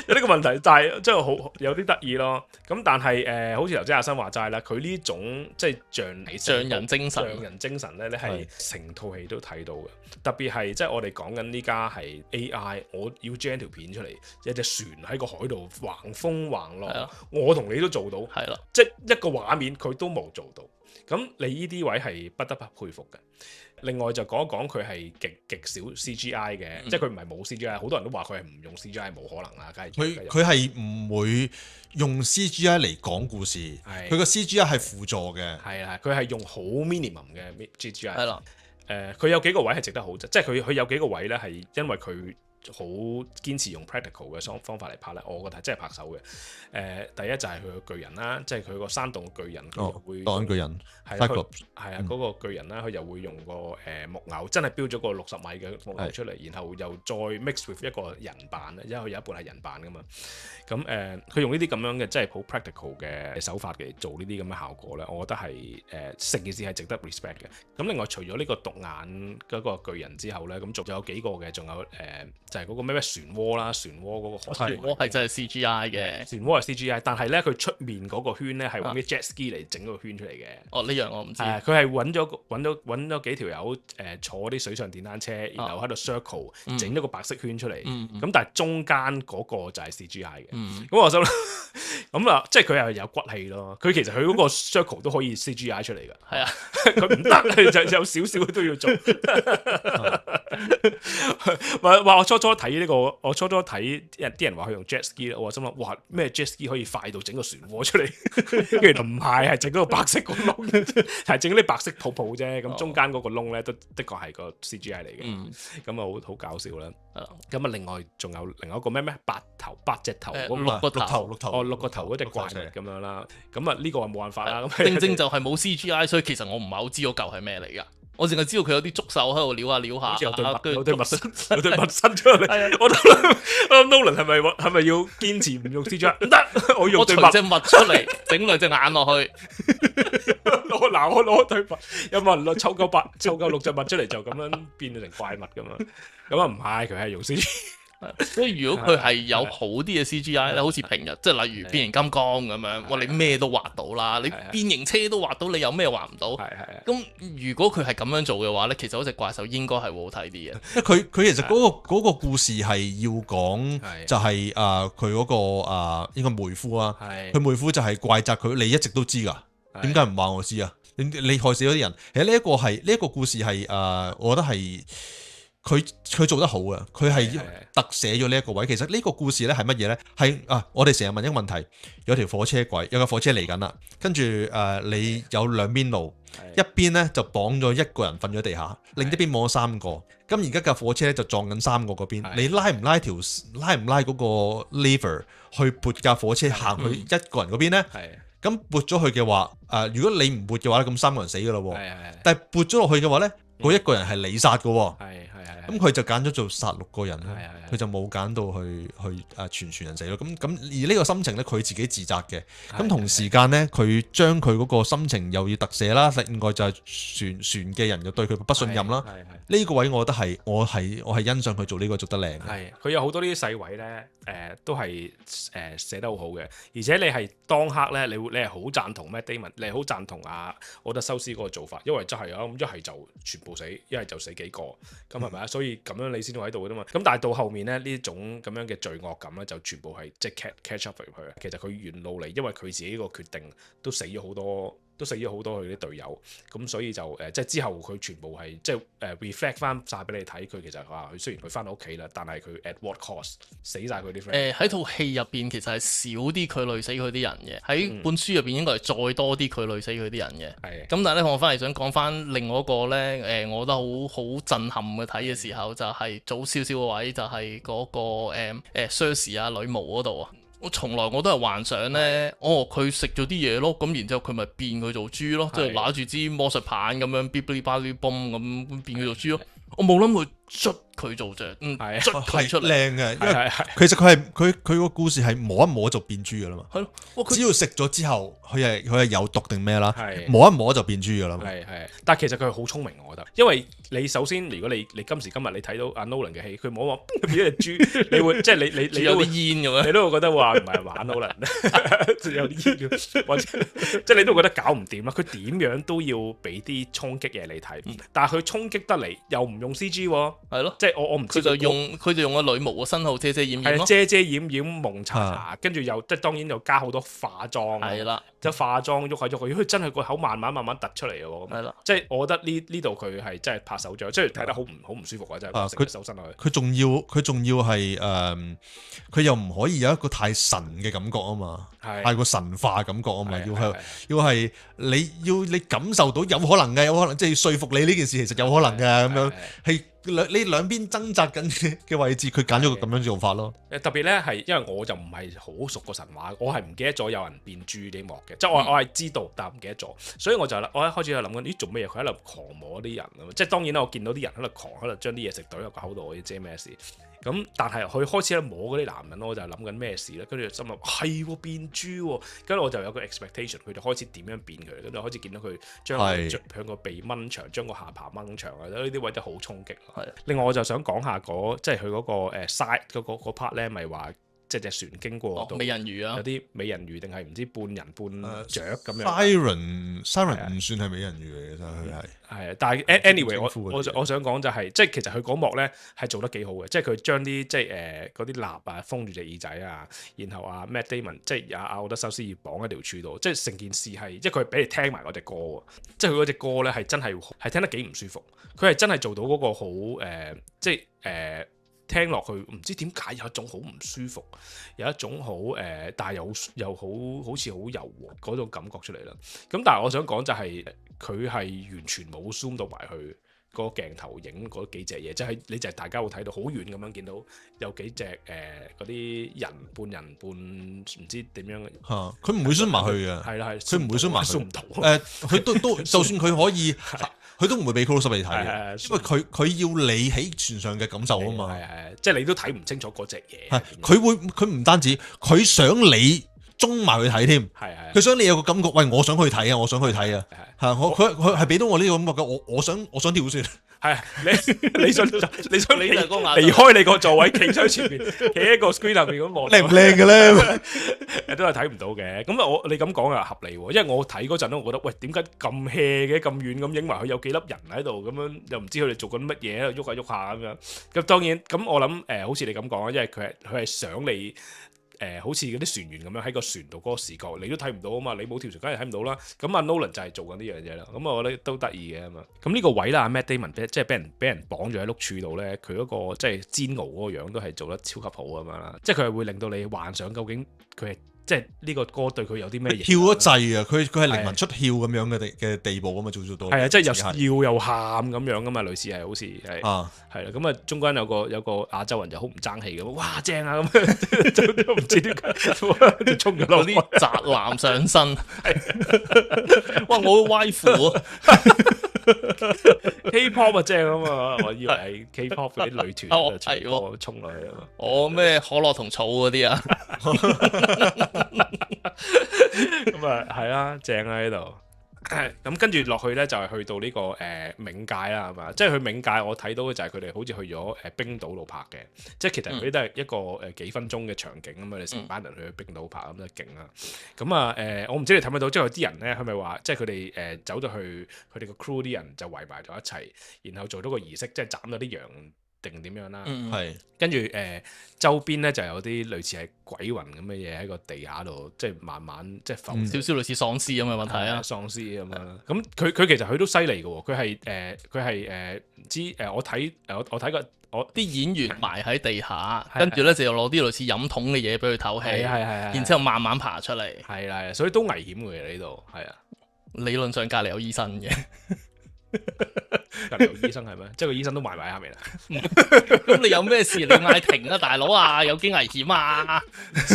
有呢個問題，但係真係好有啲得意咯。咁但係好似頭先阿生話齋啦，佢呢種即係匠人精神咧，你係成套戲都睇到嘅。特別係即係我哋講緊呢家係 AI， 我要 gen 條片出嚟，有隻船喺個海度橫風橫浪，我同你都做到，
係啦，
即係一個畫面佢都冇做到。咁你呢啲位係不得不佩服嘅。另外就講一講佢係極少 CGI 嘅，即係佢唔係冇 CGI， 好多人都話佢係唔用 CGI 冇可能啦，梗係
佢係唔會用 CGI 嚟講故事，佢個 CGI 係輔助嘅，
係啊，佢係用好 minimum 嘅 CGI，
係啦，
佢有幾個位係值得好，即係佢有幾個位咧係因為佢好堅持用 practical 嘅方法嚟拍咧，我覺得真係拍手嘅。第一就係佢個巨人啦，即係佢個山洞巨人，佢會
當巨人
係啊，嗰個巨人啦，佢又會用個木偶，真係標咗個60米嘅木偶出嚟，然後又再 mix with 一個人扮咧，因為佢有一半係人扮噶嘛。咁佢用呢啲咁樣嘅即係好 practical 嘅手法嚟做呢啲咁嘅效果咧，我覺得係成件事係值得 respect 嘅。咁另外除咗呢個獨眼嗰個巨人之後咧，咁仲有幾個嘅，仲有就係嗰個咩漩渦啦，漩渦嗰個
漩渦係真係 CGI 嘅，
漩渦係 CGI， 但係咧佢出面嗰個圈咧係揾啲 jet ski 嚟整個圈出嚟嘅。
哦，呢樣我唔知。
佢係揾咗幾條友坐啲水上電單車，然後喺度 circle 整咗個白色圈出嚟。咁但係中間嗰個就係 CGI 嘅。咁我心諗咁啊，即係佢係有骨氣咯。佢其實佢嗰個 circle 都可以 CGI 出嚟㗎。
係啊，
佢唔得就有少少都要做。話我初初睇呢個，我初初睇啲人話佢用 jet ski 咧，我心諗哇咩 jet ski 可以快到整個漩渦出嚟？原來唔係整嗰個白色個窿，係整啲白色泡泡啫。咁中間嗰個窿咧，都的確係個 CGI 嚟嘅。咁啊好搞笑啦。咁啊另外仲有另外一個咩八隻頭
六個頭
六個頭嗰隻怪物咁樣啦。咁啊呢個係冇辦法啦。
正就係冇 CGI，所以其實我唔係好知嗰嚿係咩嚟㗎。我淨係知道佢有啲觸手喺度撩下，
有對物伸出嚟。我諗 Nolan 係咪要堅持唔用 CGI？唔得，我用對物。
我除隻物出嚟，整兩隻眼落去。
我攞對物，有冇人湊夠6隻物出嚟就咁樣變成怪物咁樣？咁啊唔係，佢係用 CGI。
所以如果佢係有好啲嘅 CGI 咧，好似平日即係例如變形金剛咁樣，哇！你咩都畫到啦，你變形車都畫到，你有咩畫唔到？咁如果佢係咁樣做嘅話咧，其實嗰隻怪獸應該係會好睇啲嘅。
佢其實嗰個故事係要講就係佢嗰個應該妹夫啊，佢妹夫就係怪責佢，你一直都知㗎，點解唔話我知啊？你害死咗啲人。其實呢一個故事係我覺得係佢做得好啊！佢係特寫咗呢一個位。其實呢個故事咧係乜嘢咧？係我哋成日問一個問題：有條火車軌，有架火車嚟緊啦，跟住你有兩邊路，一邊咧就綁咗一個人瞓咗地下，另一邊綁咗三個。咁而家架火車咧就撞緊三個嗰邊，你拉唔拉嗰個 lever 去撥架火車行去一個人嗰邊咧？咁撥咗去嘅話，如果你唔撥嘅話咧，咁三個人死噶啦喎。但係撥咗落去嘅話咧，嗰一個人係你殺嘅喎。咁佢就揀咗做殺6個人，佢就冇揀到去全人死咯。咁而呢個心情咧，佢自己自責嘅。咁同時間咧，佢將佢嗰個心情又要特寫啦。另外就係船嘅人又對佢不信任啦。呢個位我覺得係我係欣賞佢做呢個做得靚。
佢有好多呢啲細位咧，都係寫得好好嘅。而且你係當刻咧，你係好贊同Matt Damon，你係好贊同奧德修斯嗰個做法，因為真係咁一係就全部死，一係就死幾個，咁係咪啊？所以咁樣你先會喺度嘅啫嘛。咁但係到後面咧，呢種咁樣嘅罪惡感咧，就全部係即係 catch up 入去。其實佢沿路嚟，因為佢自己個決定都死咗好多佢啲隊友。咁所以就即係之後佢全部係即係reflect 翻晒俾你睇。佢其實話佢雖然佢翻到屋企啦，但係佢 at what cost 死晒佢啲 friend。
喺套戲入邊其實係少啲佢累死佢啲人嘅，喺本書入邊應該係再多啲佢累死佢啲人嘅。咁但係咧，我翻嚟想講翻另外一個咧，我覺得好震撼嘅睇嘅時候，就係早少少嘅位，就係嗰個Cersei 啊女巫嗰度啊。我從來我都係幻想咧，佢食咗啲嘢咯，咁然之後佢咪變佢做豬咯，即係拿住支魔術棒咁樣嗶哩吧哩嘣咁變佢做豬咯。我冇諗佢捽佢做啫，捽佢出嚟
靚嘅，因為其實佢個故事係摸一摸就變豬噶啦嘛。係咯，只要食咗之後，佢係有毒定咩啦？摸一摸就變豬噶啦嘛。
但係其實佢係好聰明，我覺得，因為你首先如果你今時今日你睇到阿 Nolan 嘅戲，佢摸變咗隻豬，你會即係你
有啲煙咁樣，
你都會覺得話唔係玩 Nolan， 有啲煙，或者即係你都會覺得搞唔掂啦。佢點樣都要俾啲衝擊嘢你睇，但係佢衝擊得嚟又唔用 CG 喎。係咯，即係我唔知佢
就用個女巫嘅身號遮遮掩掩咯，
遮遮掩掩蒙查，跟住又即係當然又加好多化妝，係啦，即係化妝喐下喐去，佢真係個口慢慢突出嚟嘅喎，係啦，即係我覺得呢度佢係真係拍手掌，即係睇得好唔舒服啊！真係佢手伸落去，
佢仲要係佢又唔可以有一個太神嘅感覺啊嘛，太過神化感覺啊嘛，要係你感受到有可能嘅，即係說服你呢件事其實有可能嘅咁樣係。你兩邊掙扎緊嘅位置，佢揀咗個咁樣做法咯。
特別咧係因為我就唔係好熟個神話，我係唔記得咗有人變豬呢幕嘅，即係我係知道，但係唔記得咗，所以我一開始喺度諗緊，咦做咩嘢？佢喺度狂摸啲人啊！即係當然啦，我見到啲人喺度狂喺度將啲嘢食懟入個口度，我知咩事。咁但係佢開始喺度摸嗰啲男人，我就諗緊咩事咧？跟住心諗係變豬喎，跟住我就有個 expectation， 佢就開始點樣變佢，跟住開始見到佢將佢個鼻掹長，將個下巴掹長啊！呢啲位就好衝擊。另外我就想講下即係佢嗰個side 嗰 part 咧，咪話即係隻船經過
美人魚啊，
有啲美人魚定係唔知半人半雀咁樣。
Siren 唔算係美人魚嚟嘅，真係佢係。
但係 anyway，我想講就係即係其實佢嗰幕咧係做得幾好嘅，即係佢將啲即係嗰啲蠟啊封住隻耳仔啊，然後Matt Damon 即係阿奧德修斯要綁喺條柱度，即係成件事係即係佢俾你聽埋嗰隻歌喎，即係佢嗰隻歌咧係真係聽得幾唔舒服，佢係真係做到嗰個好即係聽落去唔知點解有一種好唔舒服，有一種好但係又好似好柔和嗰種感覺出嚟啦。咁但係我想講就係佢係完全冇 zoom 到埋去嗰個鏡頭影嗰幾隻嘢，即係你就係大家會睇到好遠咁樣見到有幾隻嗰啲人半唔知點樣嘅。
佢唔會 zoom 埋去嘅。係啦，佢唔會 zoom 埋去。唔到。佢都就算佢可以。佢都唔會俾 close up 你睇嘅，因為佢要你喺船上嘅感受啊嘛，
即係你都睇唔清楚嗰隻嘢。
佢唔單止，佢想你中埋去睇添，佢想你有個感覺，喂，我想去睇啊，我想去睇啊，佢係俾到我呢個感覺嘅，我想跳船。
係你想離開你個座位，企喺前面，企喺個 screen 入面咁望，
靚唔靚嘅咧？
都係睇唔到嘅。咁你咁講又合理喎，因為我睇嗰陣咧，我覺得喂，點解咁 hea 嘅，咁遠咁影埋佢有幾粒人喺度，咁樣又唔知佢哋做緊乜嘢，喐下喐下咁樣。咁當然咁我諗好似你咁講啊，因為佢係想你好似嗰啲船員咁樣喺個船度嗰個視角，你都睇唔到啊嘛，你冇跳船梗係睇唔到啦。咁阿 Nolan 就係做緊呢樣嘢啦。咁我覺得都得意嘅嘛。咁呢個位啦，Matt Damon 即係俾人綁咗喺碌柱度咧，佢嗰個即係煎熬嗰個樣都係做得超級好咁樣啦。即係佢係會令到你幻想究竟佢係。即係呢個歌對佢有啲咩影響？
跳咗掣啊！佢係靈魂出竅咁樣嘅地步啊嘛，做到。
係啊，即係又笑又喊咁樣噶嘛，類似係好似係係啦。咁啊，中間有個亞洲人就好唔爭氣咁，哇正啊咁樣，就都唔知點解就衝咗落
啲宅男上身。哇！我歪符啊
！K-pop 啊正啊嘛，我以為係 K-pop 嗰啲女團
係
喎，衝落去啊嘛。
我咩可樂同草嗰啲啊？
咁啊係啦，正啊喺度。咁跟住落去呢，就係去到呢個冥界啦，係嘛？即係去冥界，我睇到嘅就係佢哋好似去咗冰島度拍嘅，即係其實佢都係一個幾分鐘嘅場景咁啊！你成班人去冰島拍咁就勁啦。咁啊我唔知你睇唔睇到，即係有啲人呢，係咪話即係佢哋走咗去佢哋個 crew 啲人就圍埋咗一齊，然後做咗個儀式，即係斬咗啲羊定點樣啦？係跟住周邊呢，就有啲類似係鬼魂咁嘅嘢喺個地下度，即係慢慢即係浮
少少類似喪屍咁嘅問題啊！
喪屍咁樣。咁佢其實佢都犀利嘅喎，佢係唔知我睇過
啲演員埋喺地下，跟住咧就攞啲類似飲筒嘅嘢俾佢透氣，然之後慢慢爬出嚟。
係啦，所以都危險嘅呢度。係啊，
理論上隔離有醫生嘅。
隔離有醫生係咩？即係個醫生都埋喺下面啦。
咁你有咩事你嗌停啊，大佬啊，有幾危險啊！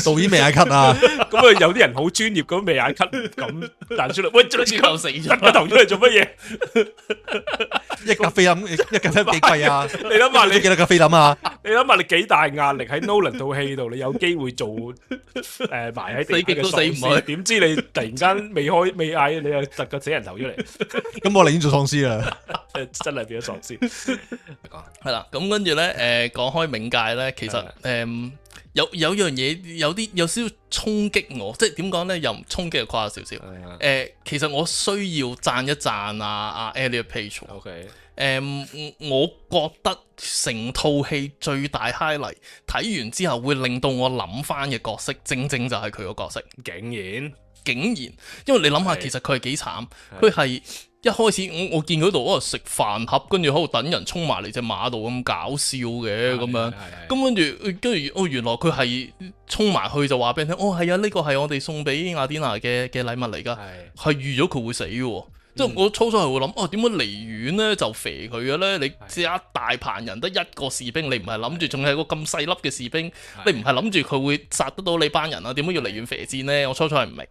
導演未嗌咳啊！
咁啊有啲人好專業咁未嗌咳咁彈出嚟，喂，轉頭死咗，個頭出嚟做乜嘢？
一架菲林，一架菲林幾貴啊？
你諗下你
幾多架菲林啊？
你諗下你幾大壓力喺 Nolan 套戲度，你有機會做埋喺地嘅喪屍，點知你突然間未嗌，你又突個死人頭出嚟？
咁我寧願做喪屍啦。
真係變咗喪屍。
係啦，咁跟住咧，講開冥界咧，其實有樣嘢有少少衝擊我，即係點講咧？又唔衝擊，又誇少少。其實我需要讚一讚阿 Elliot Page。OK。我覺得成套戲最大 highlight 睇完之後會令到我諗翻嘅角色，正正就係佢個角色。竟然，因為你諗下，其實佢係幾慘，佢係。一開始我見嗰度食飯盒，跟住喺度等人衝埋嚟隻馬度咁搞笑嘅咁樣，咁跟住原來佢係衝埋去就話俾你聽，係啊，呢個係我哋送俾雅典娜嘅禮物嚟㗎，係預咗佢會死嘅。即係我初初係會諗，點解離遠咧就肥佢嘅咧？你即係一大棚人得一個士兵，你唔係諗住仲係個咁細粒嘅士兵，你唔係諗住佢會殺得到你班人啊？點解要離遠肥戰咧？我初初係唔明。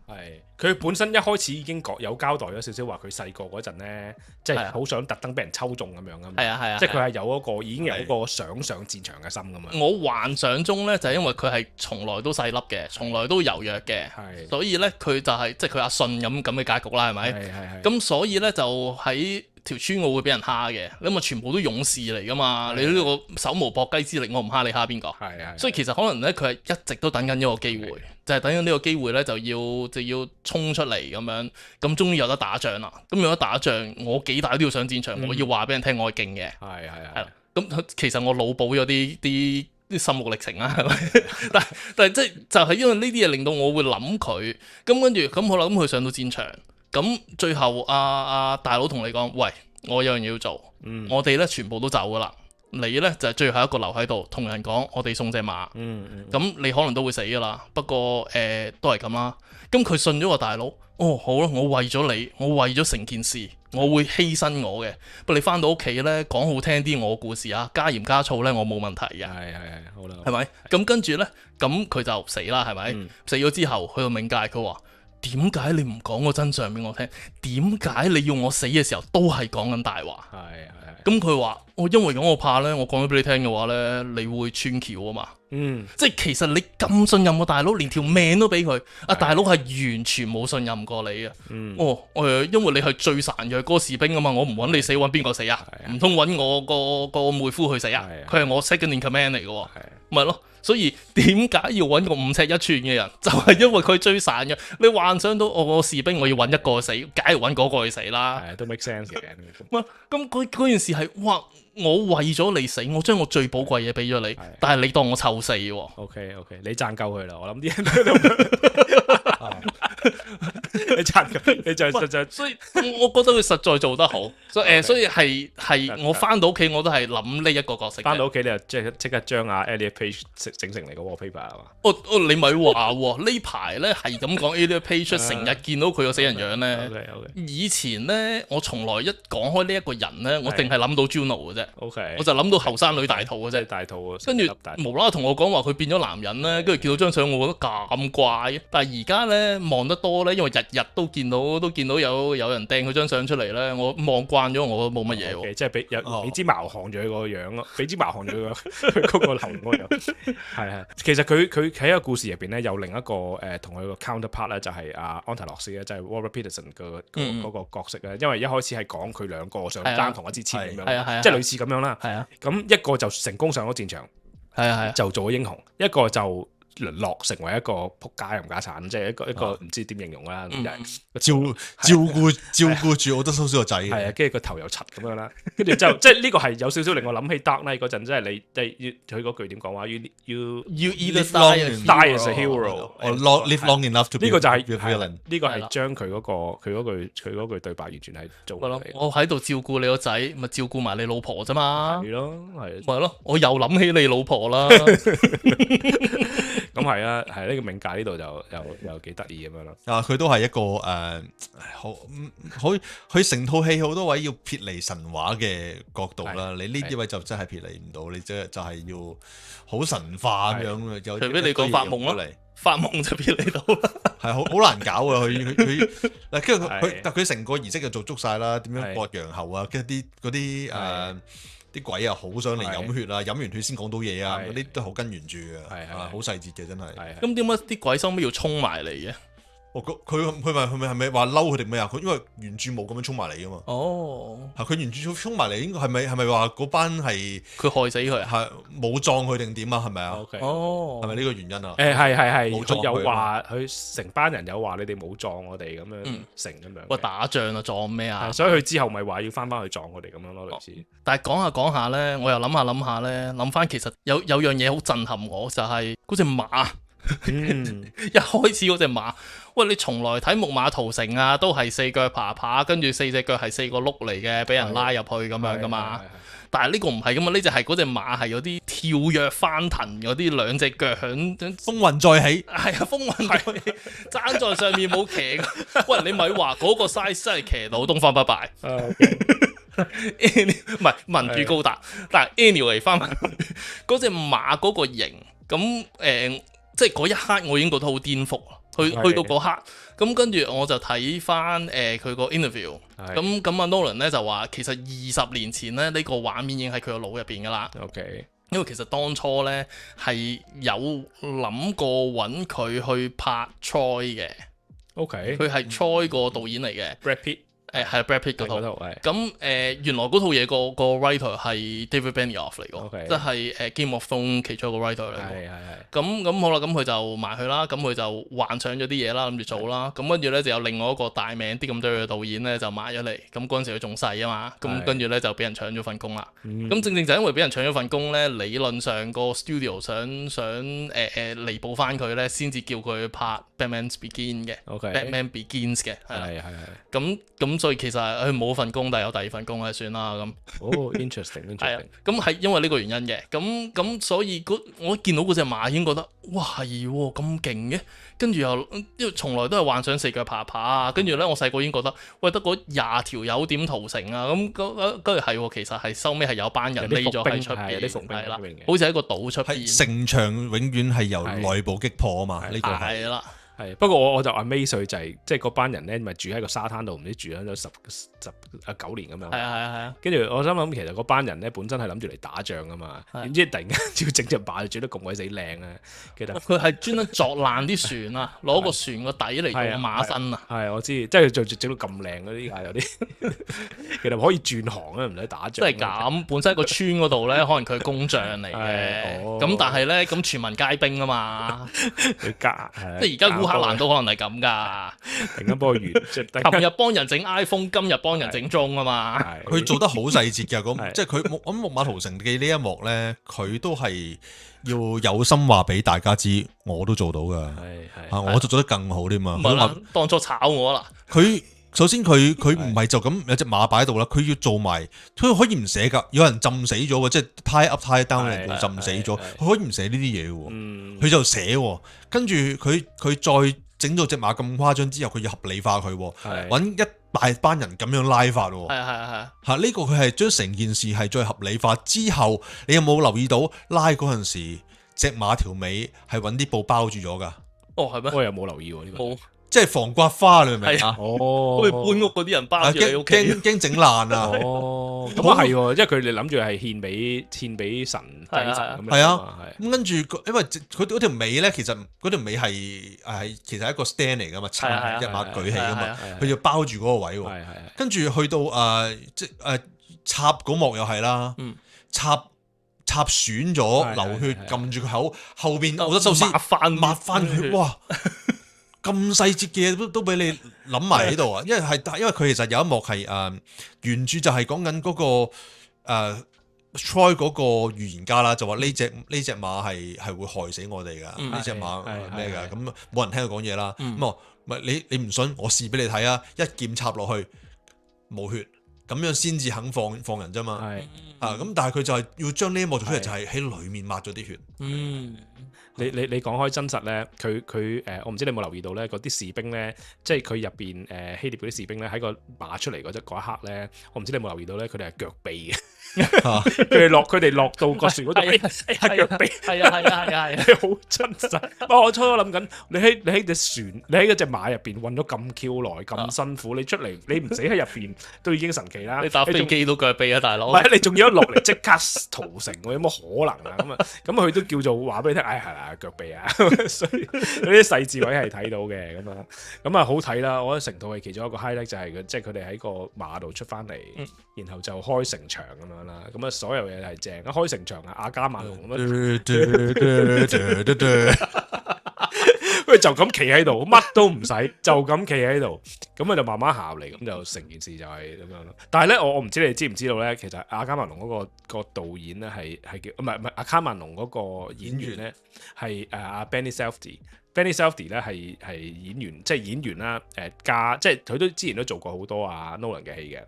佢
本身一開始已經有交代咗少少，話佢細個嗰陣咧，即係好想特登俾人抽中咁樣㗎嘛。係啊，即係佢係有一個已經有一個想上戰場嘅心㗎嘛。
我幻想中咧就係因為佢係從來都細粒嘅，從來都柔弱嘅，所以咧佢就係即係佢阿信咁嘅格局啦，係咪？咁所以咧就喺條村我會俾人蝦嘅，咁啊全部都勇士嚟㗎嘛，你呢個手無搏雞之力，我唔蝦你蝦邊個？所以其實可能咧佢係一直都等緊一個機會，就係等緊呢個機會咧就要衝出嚟咁樣，咁終於有得打仗啦。咁有得打仗，我幾大都要上戰場，我要話俾人聽我係勁嘅。係啦，咁其實我腦補咗啲心路歷程啦，係咪？但係即係就係因為呢啲嘢令到我會諗佢，咁跟住咁好啦，咁佢上到戰場。咁最後大佬同你講，喂，我有樣嘢要做，我哋咧全部都走噶啦，你咧就係最後一個留喺度，同人講我哋送隻馬，咁你可能都會死噶啦，不過都係咁啦。咁佢信咗個大佬，好啦，我為咗你，我為咗成件事，我會犧牲我嘅。不過你翻到屋企咧，講好聽啲，我故事啊，加鹽加醋咧，我冇問題嘅。係，好啦，係咪？咁跟住咧，咁佢就死啦，係咪？死咗之後去到冥界，佢話。點解你唔講個真相俾我聽？點解你要我死嘅時候都係講緊大話？咁佢話因為咁我怕呢，我講咗俾你聽嘅話呢，你會穿橋啊嘛。即係其實你咁信任個大佬，連條命都俾佢，大佬係完全冇信任過你嘅。因為你係最孱弱嗰個士兵啊嘛，我唔揾你死，揾邊個死啊？唔通揾我個妹夫去死啊？佢係我 second in command 嚟嘅，咪咯。所以點解要揾個5尺1寸嘅人？就係因為佢最孱嘅。你幻想到我個士兵，我要揾一個死，梗係揾嗰個去死啦。都 make sense 嘅。咁嗰件事係哇，我為咗你死，我將我最寶貴嘢俾咗你，但係你當我臭死喎。
OK， 你賺夠佢啦，我諗啲人都你賺夠，你就
所以我覺得佢實在做得好，所以係我翻到屋企我都係諗呢一個角色。
翻到屋企你就即刻將阿 Elliot Page 整成嚟個 wallpaper 係嘛？
你咪話喎，呢排咧係咁講 Elliot Page 成日見到佢個死人樣咧。以前咧我從來一講開呢一個人咧，我淨係諗到 Juno 嘅啫。我就諗到後生女大肚嘅啫，
大肚
跟住無啦啦同我講話佢變咗男人咧，跟住見到張相，我覺得咁怪。但係而家咧望得多咧，因為日日都見到有人掟佢張相出嚟咧，我望慣咗，我都冇乜嘢喎。
即係俾支矛行住佢個樣咯，俾支矛行住佢嗰個頭嗰樣。係其實佢喺一個故事入邊咧，有另一個同佢個 counterpart 咧，就係阿安提洛斯咧，就係 Robert Pattinson 嗰個角色咧。因為一開始係講佢兩個想爭同一支籤咁樣，即係類似咁樣啦。咁一個就成功上咗戰場，就做咗英雄；一個就淪落成為一個仆街冚家產，即係一個唔知點形容啦，
照顧住我得蘇個仔，
係啊，跟住個頭又柒咁樣啦，跟住就即係呢個係有少少令我諗起 Dark Knight 嗰陣，即係你佢嗰句點講話？You
either die
as a hero
or live long enough to be
呢個就係
villain。
呢個係將佢嗰句對白完全係做嚟。
我喺度照顧你個仔，咪照顧埋你老婆啫嘛。
係咯，係。
咪咯，我又諗起你老婆啦。
咁係啊，係呢個冥界呢度就又幾得意咁樣咯。
佢都係一個佢成套戲好多位要撇離神話嘅角度啦。你呢啲位就真係撇離唔到，你就係要好神化咁樣。除
非你講發夢咯，發夢就撇離到啦。
係好難搞啊！佢嗱，跟住但佢成個儀式就做足晒啦。點樣割羊喉啊？跟住嗰啲啲鬼啊，好想嚟飲血啊！飲完血先講到嘢啊！嗰啲都好跟原著嘅，好細節嘅真係。
咁點解啲鬼收尾要衝埋嚟嘅？
佢係咪話嬲佢哋咩啊？佢因為原著冇咁樣衝埋嚟噶嘛。佢原著衝埋嚟，應該係咪話嗰班係
佢害死佢？
係冇撞佢定點啊？係咪啊？係咪呢個原因啊？
係有話佢成班人有話你哋冇撞我哋咁樣成咁樣。
喂，打仗啊，撞咩啊？
所以佢之後咪話要翻去撞我哋咁樣咯，類似。
但係講下咧，我又諗下咧，諗翻其實有樣嘢好震撼我，就係嗰隻馬。一開始嗰隻馬，喂，你從來睇木馬屠城啊，都係四腳爬，跟住四隻腳係四個碌嚟嘅，俾人拉入去咁樣噶嘛。但係呢個唔係噶嘛，呢隻係嗰隻馬係有啲跳躍翻騰，嗰啲兩隻腳響風
雲再起，
係啊，風雲再起，爭在上面冇騎。喂，你咪話嗰個 size 真係騎到東方不敗。唔係民主高達，但係 anyway 翻嗰隻馬嗰個型咁即係嗰一刻我已經覺得好顛覆啦，去到嗰刻，咁跟住我就睇翻佢個 interview，咁阿 Nolan 咧就話其實20年前咧呢個畫面已經喺佢個腦入邊噶啦。因為其實當初咧係有諗過揾佢去拍 Troy 嘅，佢係 Troy 個導演嚟嘅。
Brad Pitt
係 Brad Pitt 嗰套，咁原來嗰套嘢個 writer 係 David Benioff 嚟嘅，即係Game of Thrones 其中一個 writer 嚟嘅。咁好啦，咁佢就埋去啦，咁佢就幻想咗啲嘢啦，諗住做啦，咁跟住咧就有另外一個大名啲咁多嘅導演咧就埋咗嚟，咁嗰陣時佢仲細啊嘛，咁跟住咧就俾人搶咗份工啦。咁正就因為俾人搶咗份工咧，理論上個 studio 想彌補翻佢咧，先至叫佢去拍 Batman Begins 嘅，Batman Begins 嘅，咁所以其實佢冇份工，但係有第二份工咧，算啦咁。
interesting。
係啊，咁係因為呢個原因嘅，咁所以我一見到嗰隻馬已經覺得，哇係喎咁勁嘅，跟住又因為從來都係幻想四腳爬啊，跟住咧我細個已經覺得，喂得嗰20條友點屠城啊，咁跟住係喎，其實係收尾係有班人匿咗喺出邊，係啦，好似喺個島出邊。城
牆永遠係由內部擊破啊嘛，呢個
係啦。
不過我就 amaze 佢就係即係嗰班人咧，咪住喺個沙灘度，唔知住咗9年咁樣。
係
跟住我心諗，其實嗰班人咧本身係諗住嚟打仗噶嘛，點知突然間要整隻馬，整得咁鬼死靚啊！其實
佢係專登鑿爛啲船啊，攞個船個底嚟做馬身啊。
係我知，即係整到咁靚嗰啲係有啲，其實可以轉行啊，唔使打仗。
即係咁，本身個村嗰度咧，可能佢係工匠嚟嘅，咁但係咧咁全民皆兵啊嘛。
佢加
即係而家烏克蘭都可能係咁㗎。
突然間幫佢完，即係
琴日幫人整 iPhone，今日幫人整鐘啊嘛。
佢做得好細節嘅，咁即係佢，我諗《木馬屠城記》呢一幕咧，佢都係要有心話俾大家知，我都做到㗎。我就做得更好添嘛。
佢話當初炒我啦。
佢首先佢唔係就咁有隻馬擺喺度啦，佢要做埋，佢可以唔寫㗎。有人浸死咗喎，即係 tie up tie down 嚟到浸死咗，佢可以唔寫呢啲嘢喎。佢就寫喎，跟住佢再整到隻馬咁誇張之後，佢要合理化佢，揾一大班人咁樣拉法喎。嚇呢個佢係將成件事係再合理化之後，你有冇留意到拉嗰陣時隻馬條尾係揾啲布包住咗㗎？
哦，係咩？
我又冇留意喎呢個。
即係防刮花，你明唔明啊？
好似搬屋嗰啲人包住你屋企，
驚整爛啊！
咁啊係，因為佢哋諗住係獻俾神祭神咁樣。
係啊，咁跟住，因為佢嗰條尾咧，其實嗰條尾係其實係一個 stand 嚟噶嘛，撐隻馬舉起噶嘛，佢要包住嗰個位喎。跟住去到插嗰幕又係啦，插損咗流血，撳住個口，後邊我覺得就抹翻血，哇！咁細節嘅嘢都俾你諗埋喺度啊！因為佢其實有一幕係原著就係講緊嗰個Troy 嗰個預言家啦，就話呢隻馬係會害死我哋噶，呢隻馬咩噶？咁冇人聽佢講嘢啦。咁你唔信，我試俾你睇啊！一劍插落去冇血，咁樣先至肯放人啫嘛。咁但係佢就係要將呢一幕做出嚟，就係喺裡面抹咗啲血。
你講開真實咧，佢我唔知你有冇留意到咧，嗰啲士兵咧，即係佢入邊希臘嗰啲士兵咧，喺個馬出嚟嗰一刻咧，我唔知你有冇留意到咧，佢哋係腳避嘅，佢哋落到個船嗰度係腳避，係好真實。我初初諗緊，你喺隻船，你喺嗰隻馬入邊運咗咁 Q 耐，咁辛苦，你出嚟你唔死喺入邊都已經神奇啦。
你搭飛機都腳避啊，大佬。
唔係你仲要一落嚟即刻屠城，有冇可能啊？咁佢都叫做話俾你聽，係啦。腳臂啊，所以嗰啲細節位係睇到嘅，咁啊好睇啦！我覺得成套戲其中一個 highlight 就係即係佢哋喺個馬度出翻嚟，然後就開城牆咁樣啦，咁啊所有嘢係正，一開城牆啊阿加曼龍咁樣，佢就咁企喺度，乜都唔使，就咁企喺度，咁啊就慢慢行嚟，咁就成件事就係咁樣咯。但係咧，我唔知你知唔知道咧，其實阿加曼龍嗰個導演咧係叫唔係阿加曼龍嗰個演員咧係阿 Benny Safdie。Benny Safdie 咧係演員，即係演員啦，即係佢都之前都做過好多Nolan 嘅戲嘅，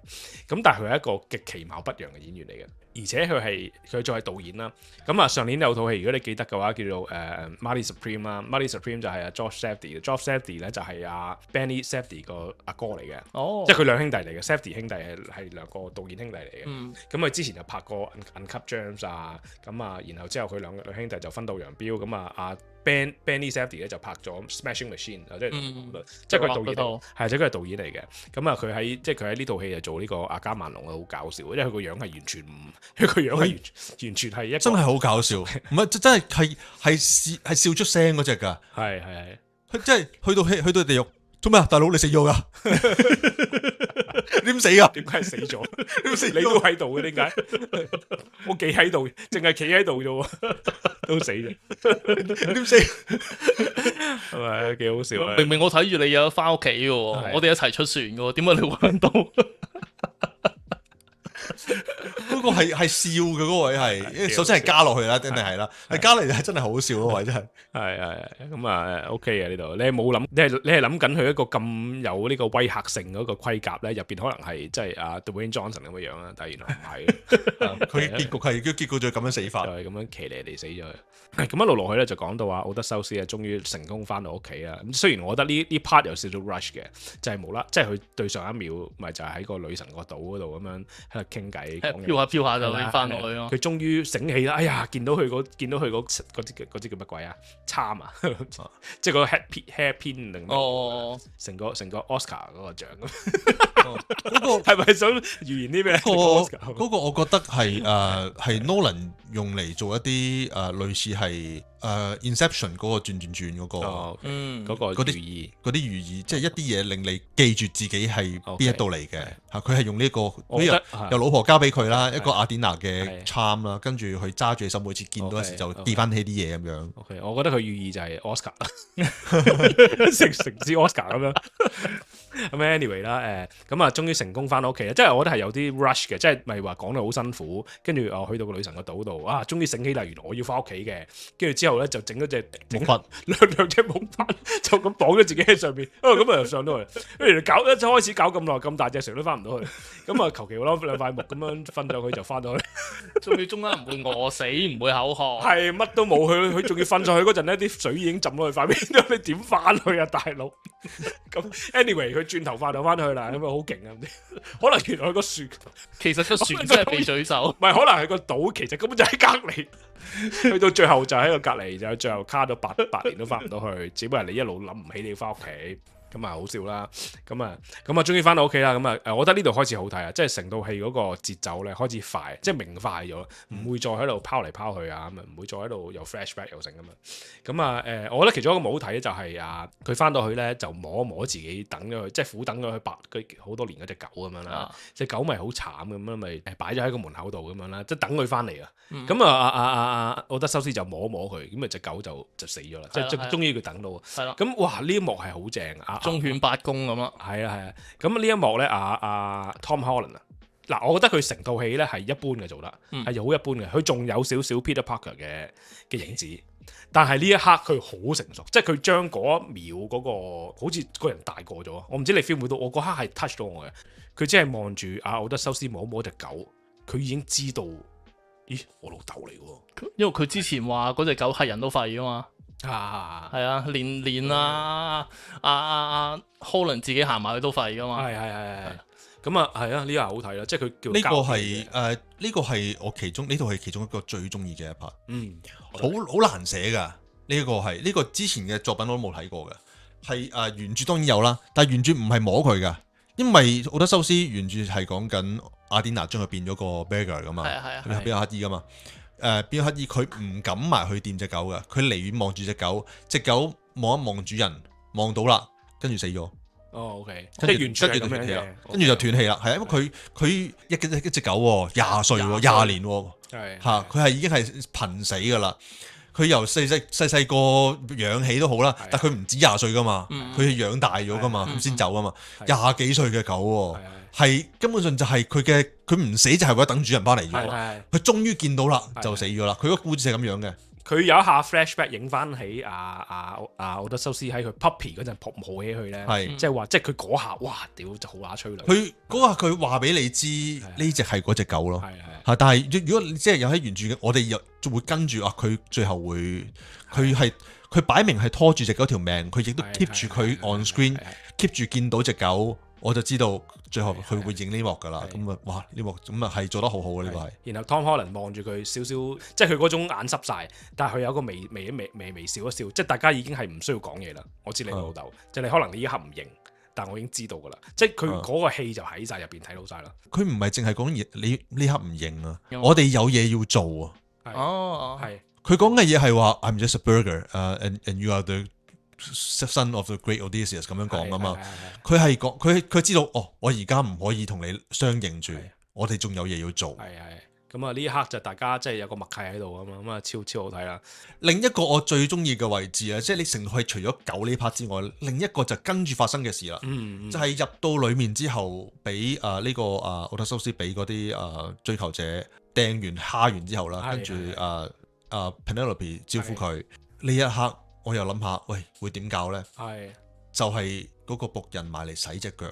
咁但係佢係一個極其貌不揚嘅演員嚟嘅，而且佢仲係導演啦。咁上年有套戲，如果你記得嘅話，叫做Marty Supreme 啦，Marty Supreme 就係阿 George Safdie，George Safdie 咧就係阿 Benny Safdie 個阿哥嚟嘅，即係佢兩兄弟嚟嘅，Safdie 兄弟係兩個導演兄弟嚟嘅。咁佢之前就拍過 Uncut Gems 啊，咁然後之後佢兩兄弟就分道揚鑣，咁Benny Safdie 咧就拍咗 Smashing Machine，即係佢導演，係即係佢係導演嚟嘅。咁佢喺呢套戲就做呢個阿加曼龍，好搞笑，因為佢個樣係完全完全係一個
真係好搞笑，唔係真係笑出聲嗰隻㗎，
係
佢真係去到地獄做咩啊？大佬你死咗㗎？點死㗎？
點解死咗？你都喺度嘅，點解？我企喺度，淨係企喺度啫喎，都死咗。
點死？
係咪幾好笑啊？
明明我睇住你有翻屋企嘅喎，我哋一齊出船嘅喎，點解你會喺度？
嗰個係笑嘅嗰位係，首先係加落去啦，真係啦，係加嚟係真係好笑嗰位真係。
係咁OK 嘅呢度，你係冇諗，你係諗緊佢一個咁有呢個威嚇性嗰個盔甲咧，入邊可能係即係阿 Dwayne Johnson 咁嘅樣啦，但係原來唔係。
佢結局就咁樣死法，
就係咁樣騎嚟死咗。咁一路落去咧就講到話奧德修斯終於成功翻到屋企啦。咁雖然我覺得呢 part 有少少 rush 嘅，就係無啦，即係佢對上一秒咪就係喺個女神個島嗰度咁樣喺度傾偈，
飄下就翻落去咯。
佢終於醒起啦！哎呀，見到佢嗰支叫乜鬼啊？參啊，即係個 hairpin 定成個 Oscar 嗰個獎咁。嗰個係咪想預言啲咩？
嗰個我覺得係Nolan 用嚟做一啲類似係 Inception 嗰個轉嗰個，
嗰個寓意，
嗰啲寓意，即係一啲嘢令你記住自己係邊一度嚟嘅嚇。佢係用呢個，由老婆交俾佢啦，一個阿典娜嘅 charm 啦，跟住佢揸住手，每次見到嘅時就記翻起啲嘢咁樣。
OK，我覺得佢寓意就係 Oscar，成支 Oscar 咁樣。咁 anyway 啦，咁啊，終於成功翻到屋企啦，即係我覺得係有啲 rush 嘅，即係咪話講到好辛苦，跟住去到個女神個島度，終於醒起啦，原來我要翻屋企嘅，跟住之後咧就整咗隻
木筏，
兩隻木筏，就咁綁咗自己喺上邊，咁啊又上到去，跟住開始搞咁耐，咁大隻船都翻唔到去，咁啊求其攞兩塊木咁樣瞓上去就翻到去，
終於中間唔會餓死，唔會口渴，
係乜都冇，佢仲要瞓上去嗰陣咧，啲水已經浸落去塊面，你點翻去啊大佬？咁 anyway 佢轉頭翻到翻去啦，咁啊好勁啊！可能原來個船
其實個船真係被詛咒，
唔係可能係個島，其實根本就喺隔離。去到最後就喺個隔離，就最後卡到八年都翻唔到去，只不過係你一路諗唔起你要翻屋企。咁啊好笑啦，咁啊終於翻到屋企啦，咁啊我覺得呢度開始好睇啊，即係成套戲嗰個節奏咧開始快，即係明快咗，唔會再喺度拋嚟拋去啊，咁啊唔會再喺度又 flashback 又成咁啊，咁啊我覺得其中一個冇好睇咧就係佢翻到去咧就摸一摸自己等咗佢，即係苦等咗佢好多年嗰隻狗咁樣啦，隻狗咪好慘咁樣咪擺咗喺個門口度咁樣啦，即係等佢翻嚟啊，咁奧德修斯就摸一摸佢，咁啊隻狗就死咗啦，即係終於佢等到，咁哇呢一幕係好正啊！
忠犬八公咁咯，
係啊，咁呢一幕咧Tom Holland 嗱，我覺得佢成套戲咧係一般嘅做得，係好一般嘅，佢仲有少少 Peter Parker 嘅影子，但係呢一刻佢好成熟，即係佢將嗰一秒嗰個好似個人大個咗，我唔知你 feel 唔 feel 到，我嗰刻係 touch 到我嘅，佢只係望住奧德修斯摸摸隻狗，佢已經知道，咦我老豆嚟喎，
因為佢之前話嗰隻狗係人都吠啊嘛。係啊，連Holland 自己行埋去都吠噶嘛。係，
咁啊係啊，呢個好睇啦，即係佢叫
呢個係呢個係我呢套係其中一個最中意嘅一 part。好難寫噶，呢個之前嘅作品我都冇睇過嘅，係原著當然有啦，但係原著唔係摸佢噶，因為奧德修斯原著係講緊阿典娜將佢變咗個 beggar 噶嘛，佢係比較乞兒噶嘛。變咗乞兒，佢唔敢埋去掂隻狗嘅，佢離遠望住隻狗，隻狗望一望主人，望到啦，跟住死咗。
OK，
跟住就斷氣啦，跟住就斷氣啦。係因為佢一隻狗20歲20年嚇，佢係已經係瀕死噶啦。佢由細個養起都好啦，但佢唔止20歲噶嘛，佢係養大咗噶嘛，咁先走噶嘛。20幾歲嘅狗係根本上就係佢唔死就係為咗等主人翻嚟咗。佢終於見到啦，就死咗啦。佢個故事係咁樣嘅。
佢有一下 flashback 影翻起奧德修斯喺佢 puppy 嗰陣抱起佢咧，即係話即係佢嗰下，哇屌就好乸催淚。佢
嗰下佢話俾你知呢隻係嗰隻狗咯，但係如果即係有喺原著嘅，我哋又會跟住佢最後會佢擺明係拖住隻狗條命，佢亦都 keep 住佢 on screen，keep 住見到隻狗。我就知道最後佢會影呢幕噶啦，咁啊，哇呢幕咁啊係做得好好嘅呢個係。然後
Tom Holland 望住佢少少，即係佢嗰種眼濕晒，但係佢有個微笑一笑，即係大家已經係唔需要講嘢啦。我知你老豆，即係你可能你依刻唔認，但我已經知道噶啦，即係佢嗰個戲就喺晒入邊睇到晒啦。
佢唔係淨係講你呢刻唔認啊，我哋有嘢要做啊。
係
佢講嘅嘢係話 I'm just a burger，and you are the Son of the Great Odysseus 咁樣講啊嘛，佢係講佢知道我而家唔可以同你相認住，我哋仲有嘢要做。
咁啊呢一刻就大家即係有個默契喺度啊嘛，咁啊超好睇啦。
另一個我最中意嘅位置啊，即係你成套戲除咗狗呢 part 之外，另一個就跟住發生嘅事啦。就係入到裏面之後，俾呢個奧德修斯俾嗰啲追求者掟完蝦完之後啦，跟住Penelope 招呼佢呢一刻。我又諗下，喂，會點搞咧？就係嗰個僕人埋嚟洗隻腳，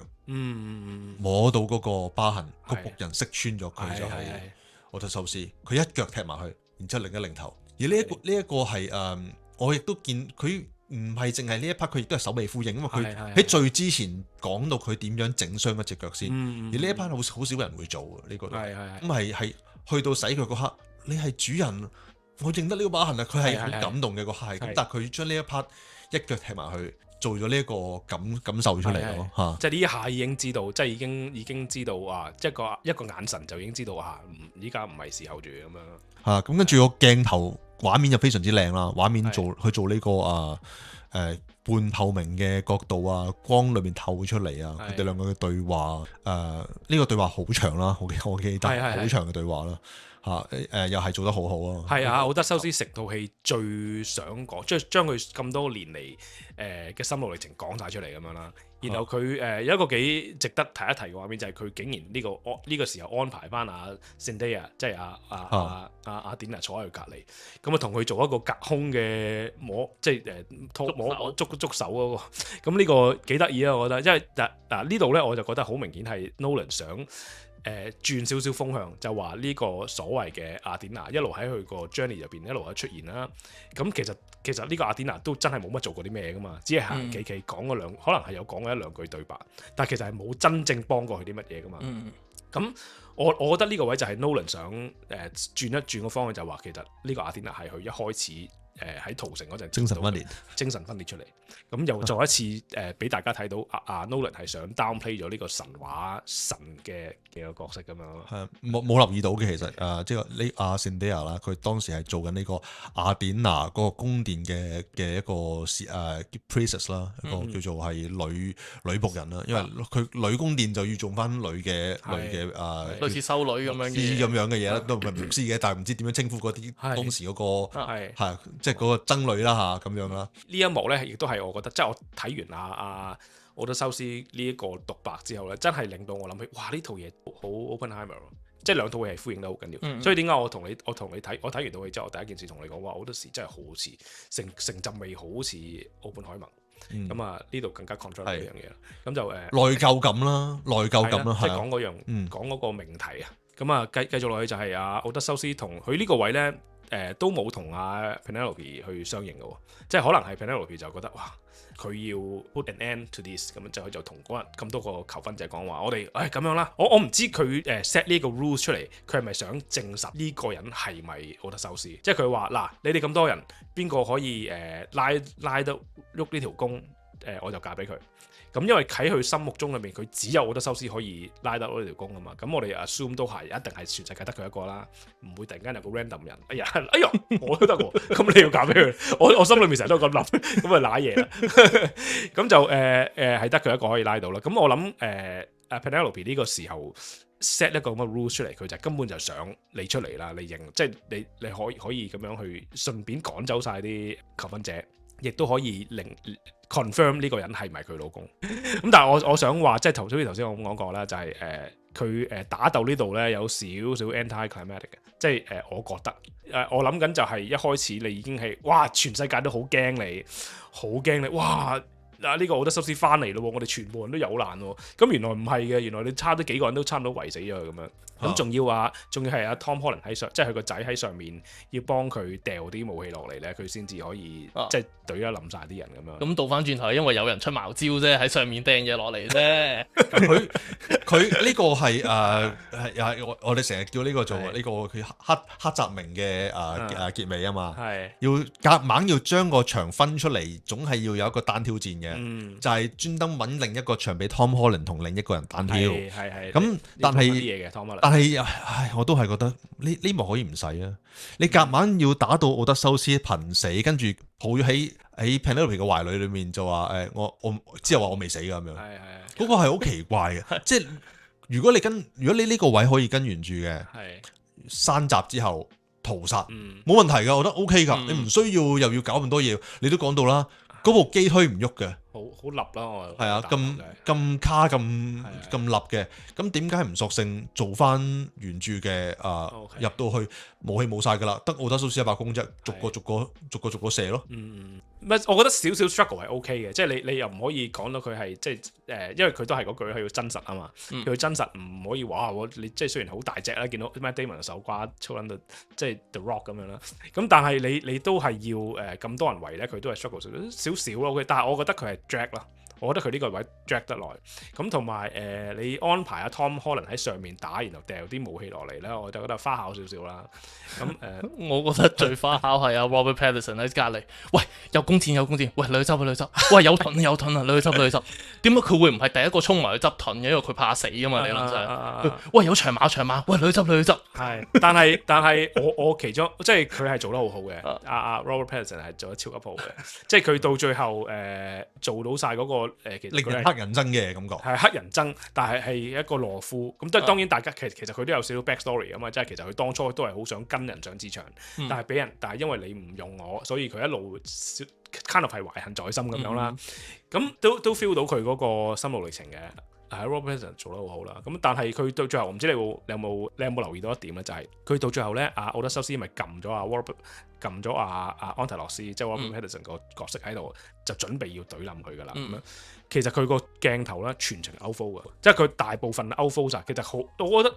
摸到嗰個疤痕，個僕人識穿咗佢就係奧德修斯，佢一腳踢埋去，然之後擰一擰頭。而呢一個係我亦都見佢唔係淨係呢一 part，佢亦都係首尾呼應，因為佢喺最之前講到佢點樣整傷一隻腳先，而呢一 part 好少人會做嘅呢個，咁係去到洗佢嗰刻，你係主人。我認得呢個疤痕啊，佢係好感動嘅個刻，咁但係佢將呢一 part 一腳踢埋去，做咗呢一個感受出嚟咯嚇。
即係呢一下已經知道，即係已經知道啊！即係一個眼神就已經知道啊！依家唔係時候住咁樣。
咁跟住個鏡頭畫面就非常之靚啦，畫面去做呢個半透明嘅角度啊，光裏面透出嚟啊，佢哋兩個嘅對話呢個對話好長啦，我記得好長嘅對話啦。又係做得好好啊！
係啊，奧德修斯成套戲最想講，即係將佢咁多年嚟嘅心路歷程講晒出嚟咁樣啦。然後佢有一個幾值得提一提嘅畫面，就係佢竟然呢個時候安排翻阿 Zendaya 即係阿典娜坐喺佢隔離，咁啊同佢做一個隔空嘅即係摸捉手嗰個。咁呢個幾得意啊！我覺得，因為嗱呢度咧，我就覺得好明顯係 Nolan 想轉少少風向，就話呢個所謂嘅阿典娜一路喺佢個 journey 入邊一路喺出現啦。咁其實呢個阿典娜都真係冇乜做過啲咩噶嘛，只係行企講嗰可能係有講過一兩句對白，但係其實係冇真正幫過佢啲乜嘢噶嘛。咁我覺得呢個位就係 Nolan 想轉一轉個方向，就話其實呢個阿典娜係佢一開始喺屠城嗰陣精神分裂出嚟，咁又再一次俾大家睇到Nolan 係想 downplay 咗呢個神話神嘅個角色咁樣。
係冇留意到嘅，其實即係呢阿 Zendaya 啦，佢當時係做緊呢個雅典娜嗰個宮殿嘅一個princess 啦，一個叫做係女僕人啦，因為佢女宮殿就要做翻女嘅
類似修女咁樣
嘅嘢啦，都唔係巫師嘅，但係唔知點樣稱呼嗰啲當時嗰個係即係嗰個僧侶啦嚇咁樣啦。
呢一幕咧，亦都係我覺得，即係我睇完奧德修斯呢一個獨白之後咧，真係令到我諗起，哇！呢套嘢好 Oppenheimer， 即係兩套戲係呼應得好緊要。所以點解我同你睇，我睇完套戲之後，我第一件事同你講話，好多時真係好似成陣味好似奧本海默。咁呢度更加 control 呢樣嘢啦。咁就
內疚感啦，
即係講嗰樣講嗰個命題啊。咁繼續落去就係奧德修斯同佢呢個位咧。都冇同Penelope 去相應嘅喎，即係可能係 Penelope 就覺得哇，佢要 put an end to this， 咁佢就同咁多個求婚者講話，我哋咁樣啦，我唔知佢set 呢個 rules 出嚟，佢係咪想證實呢個人係咪奧德修斯？即係佢話嗱，你哋咁多人，邊個可以拉得喐呢條弓，我就嫁俾佢。咁因為喺佢心目中裏面，佢只有奧德修斯可以拉得到呢條弓啊嘛。咁我哋 assume 都係一定係全世界得佢一個啦，唔會突然間有個 random 人，哎呀，我都得喎，咁你要嫁俾佢，我心裏面成日都咁諗，咁啊揦嘢啦。咁就係得佢一個可以拉到啦。咁我諗Penelope 呢個時候 set 一個咁嘅 rule 出嚟，佢就根本就想你出嚟啦，你認，即係你可以咁樣去順便趕走晒啲求婚者，亦都可以confirm 呢個人係咪佢老公。咁但係我想話，即係頭先我講過啦，就係佢打鬥呢度咧有少少 anti-climatic 嘅，即係我覺得我諗緊就係一開始你已經係哇全世界都好驚你，哇呢個奧德修斯翻嚟咯，我哋全部人都有難喎。咁原來唔係嘅，原來你差咗幾個人都差唔多圍死咗佢咁樣。咁仲要係Tom Holland 喺上，即係佢個仔喺上面要幫佢掉啲武器落嚟咧，佢先至可以即係懟一冧晒啲人咁樣。
咁倒翻轉頭，因為有人出茅招啫，喺上面掟嘢落嚟啫。
佢呢個係我哋成日叫呢個做呢個佢黑澤明嘅結尾啊嘛。係要夾硬要將個場分出嚟，總係要有一個單挑戰嘅，就係專登揾另一個場俾 Tom Holland 同另一個人單挑。係咁，但係我都係覺得呢幕可以唔使啊！你夾硬要打到奧德修斯瀕死，跟住抱咗喺 Penelope 嘅懷裏面就話我之後話我未死㗎咁樣，嗰個係好奇怪嘅。即係如果你呢個位可以跟原著嘅，三集之後屠殺冇問題㗎，我覺得 OK 㗎。你唔需要又要搞咁多嘢，你都講到啦，嗰部機虛唔喐嘅。
好立啦，我
係啊，咁卡咁立嘅，咁點解唔索性做翻原著嘅入到去武器冇晒噶啦，得奧德修斯一把弓啫，逐個射咯。
我覺得少少 struggle 係 OK 嘅，即係你又唔可以講到佢係即係因為佢都係嗰句係要真實啊嘛，佢真實唔可以話你即係雖然好大隻啦，見到 Matt Damon 手瓜粗撚到即係 The Rock 咁樣啦，咁但係你都係要咁多人圍咧，佢都係 struggle 少少咯。但係我覺得佢係 drag 啦，我覺得佢呢個位 drag 得耐。咁同埋你安排阿 Tom Holland 喺上面打，然後掉啲武器落嚟咧，我就覺得花巧少少啦。咁
我覺得最花巧係阿 Robert Pattinson 喺隔離，喂有弓箭，喂你去執，喂有盾啊，你去執。點解佢會唔係第一個衝埋去執盾嘅？因為佢怕死噶嘛，理論上。喂有長矛，喂你去執。
係，但係我其中即係佢係做得好好嘅。阿 Robert Pattinson 係做得超級好嘅，即係佢到最後做到晒嗰個其實
令人黑人憎嘅感覺。
係黑人憎，但係一個懦夫。咁即係當然大家其實佢都有少少 backstory 啊嘛，即係其實佢當初都係好想跟人上戰場，但係因為你唔用我，所以佢一路 kind of 係懷恨在心咁樣啦。咁都 feel 到佢嗰個心路歷程嘅。Robert Pattinson 做得好好啦。咁但係佢到最後，我唔知你有冇留意到一點咧，就係佢到最後咧，奧德修斯咪撳咗安提洛斯，即係 Robert Pattinson 個角色喺度，就準備要懟冧佢噶啦。咁樣其實佢個鏡頭咧全程 outflow 嘅，即係佢大部分 outflow 晒。其實好，我覺得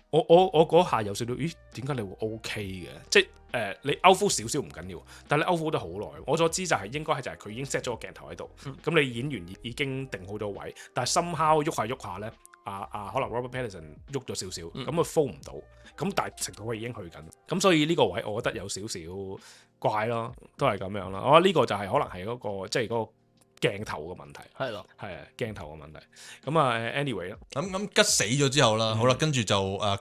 我嗰下有少少，咦？點解你會 OK 嘅？即係你 outflow 少少唔緊要，但係你 outflow 得好耐。我所知就係應該係就係佢已經 set 咗個鏡頭喺度，咁你演員已經定好咗位，但係 somehow 喐下咧，可能 Robert Pattinson 喐咗少少，咁佢 flow 唔到，咁但係成套戲已經去緊，咁所以呢個位我覺得有少少怪咯，都係咁樣啦。我覺得呢個就係可能係嗰個即係嗰個鏡頭嘅問題，係咯，係啊，鏡頭嘅問題。咁anyway 啦，
咁吉死咗之後啦，好啦，跟住就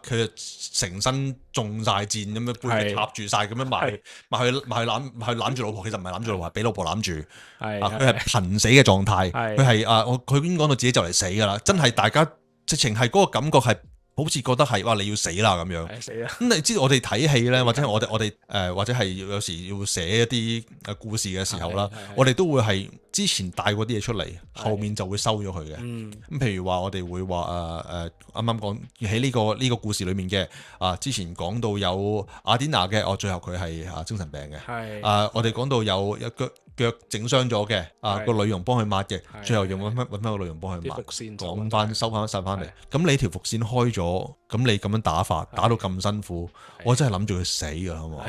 佢成身中晒箭咁樣，背脊插住晒咁樣埋去攬住老婆，其實唔係攬住老婆，係俾老婆攬住。佢係瀕死嘅狀態，佢係佢已經講到自己就嚟死噶啦，真係大家直情係嗰個感覺係。好似覺得係哇你要死啦咁樣，咁你知道我哋睇戲咧，或者係我哋或者係有時要寫一啲故事嘅時候啦，我哋都會係之前帶嗰啲嘢出嚟，後面就會收咗佢嘅。咁譬如話我哋會話啱啱講喺呢個故事裡面嘅之前講到有雅典娜嘅，最後佢係精神病嘅。我哋講到有一腳整傷咗嘅，個女傭幫佢抹嘅，最後用揾翻個女傭幫佢抹，講翻收翻晒翻嚟。咁你條伏線開咗，咁你咁樣打法，打到咁辛苦，我真係諗住佢死㗎，好冇？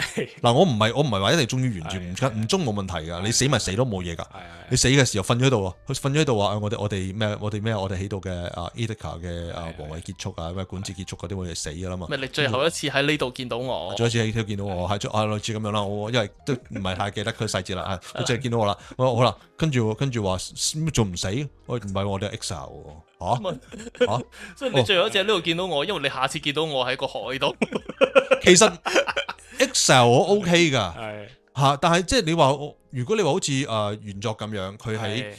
嗱，我唔係話一定忠於原著，唔忠冇問題㗎，你死咪死都冇嘢㗎。你死嘅時候瞓咗喺度啊，佢瞓咗喺度話我哋起到嘅Ithaca 嘅皇位結束啊，咩管治結束嗰啲，我哋死㗎啦嘛。
你最後一次喺呢度見到我，
最後一次喺呢度見到我係類似咁樣啦。我因為都唔係太記得佢細節啦，佢淨係見到我啦。好啦，跟住話仲唔死？唔係我哋 Exile 喎，
所以你最後一次喺呢度見到我，因為你下次見到我喺個海度。
其實 Exile 我 OK 㗎，但係即係你話如果你話好似原作咁樣，佢喺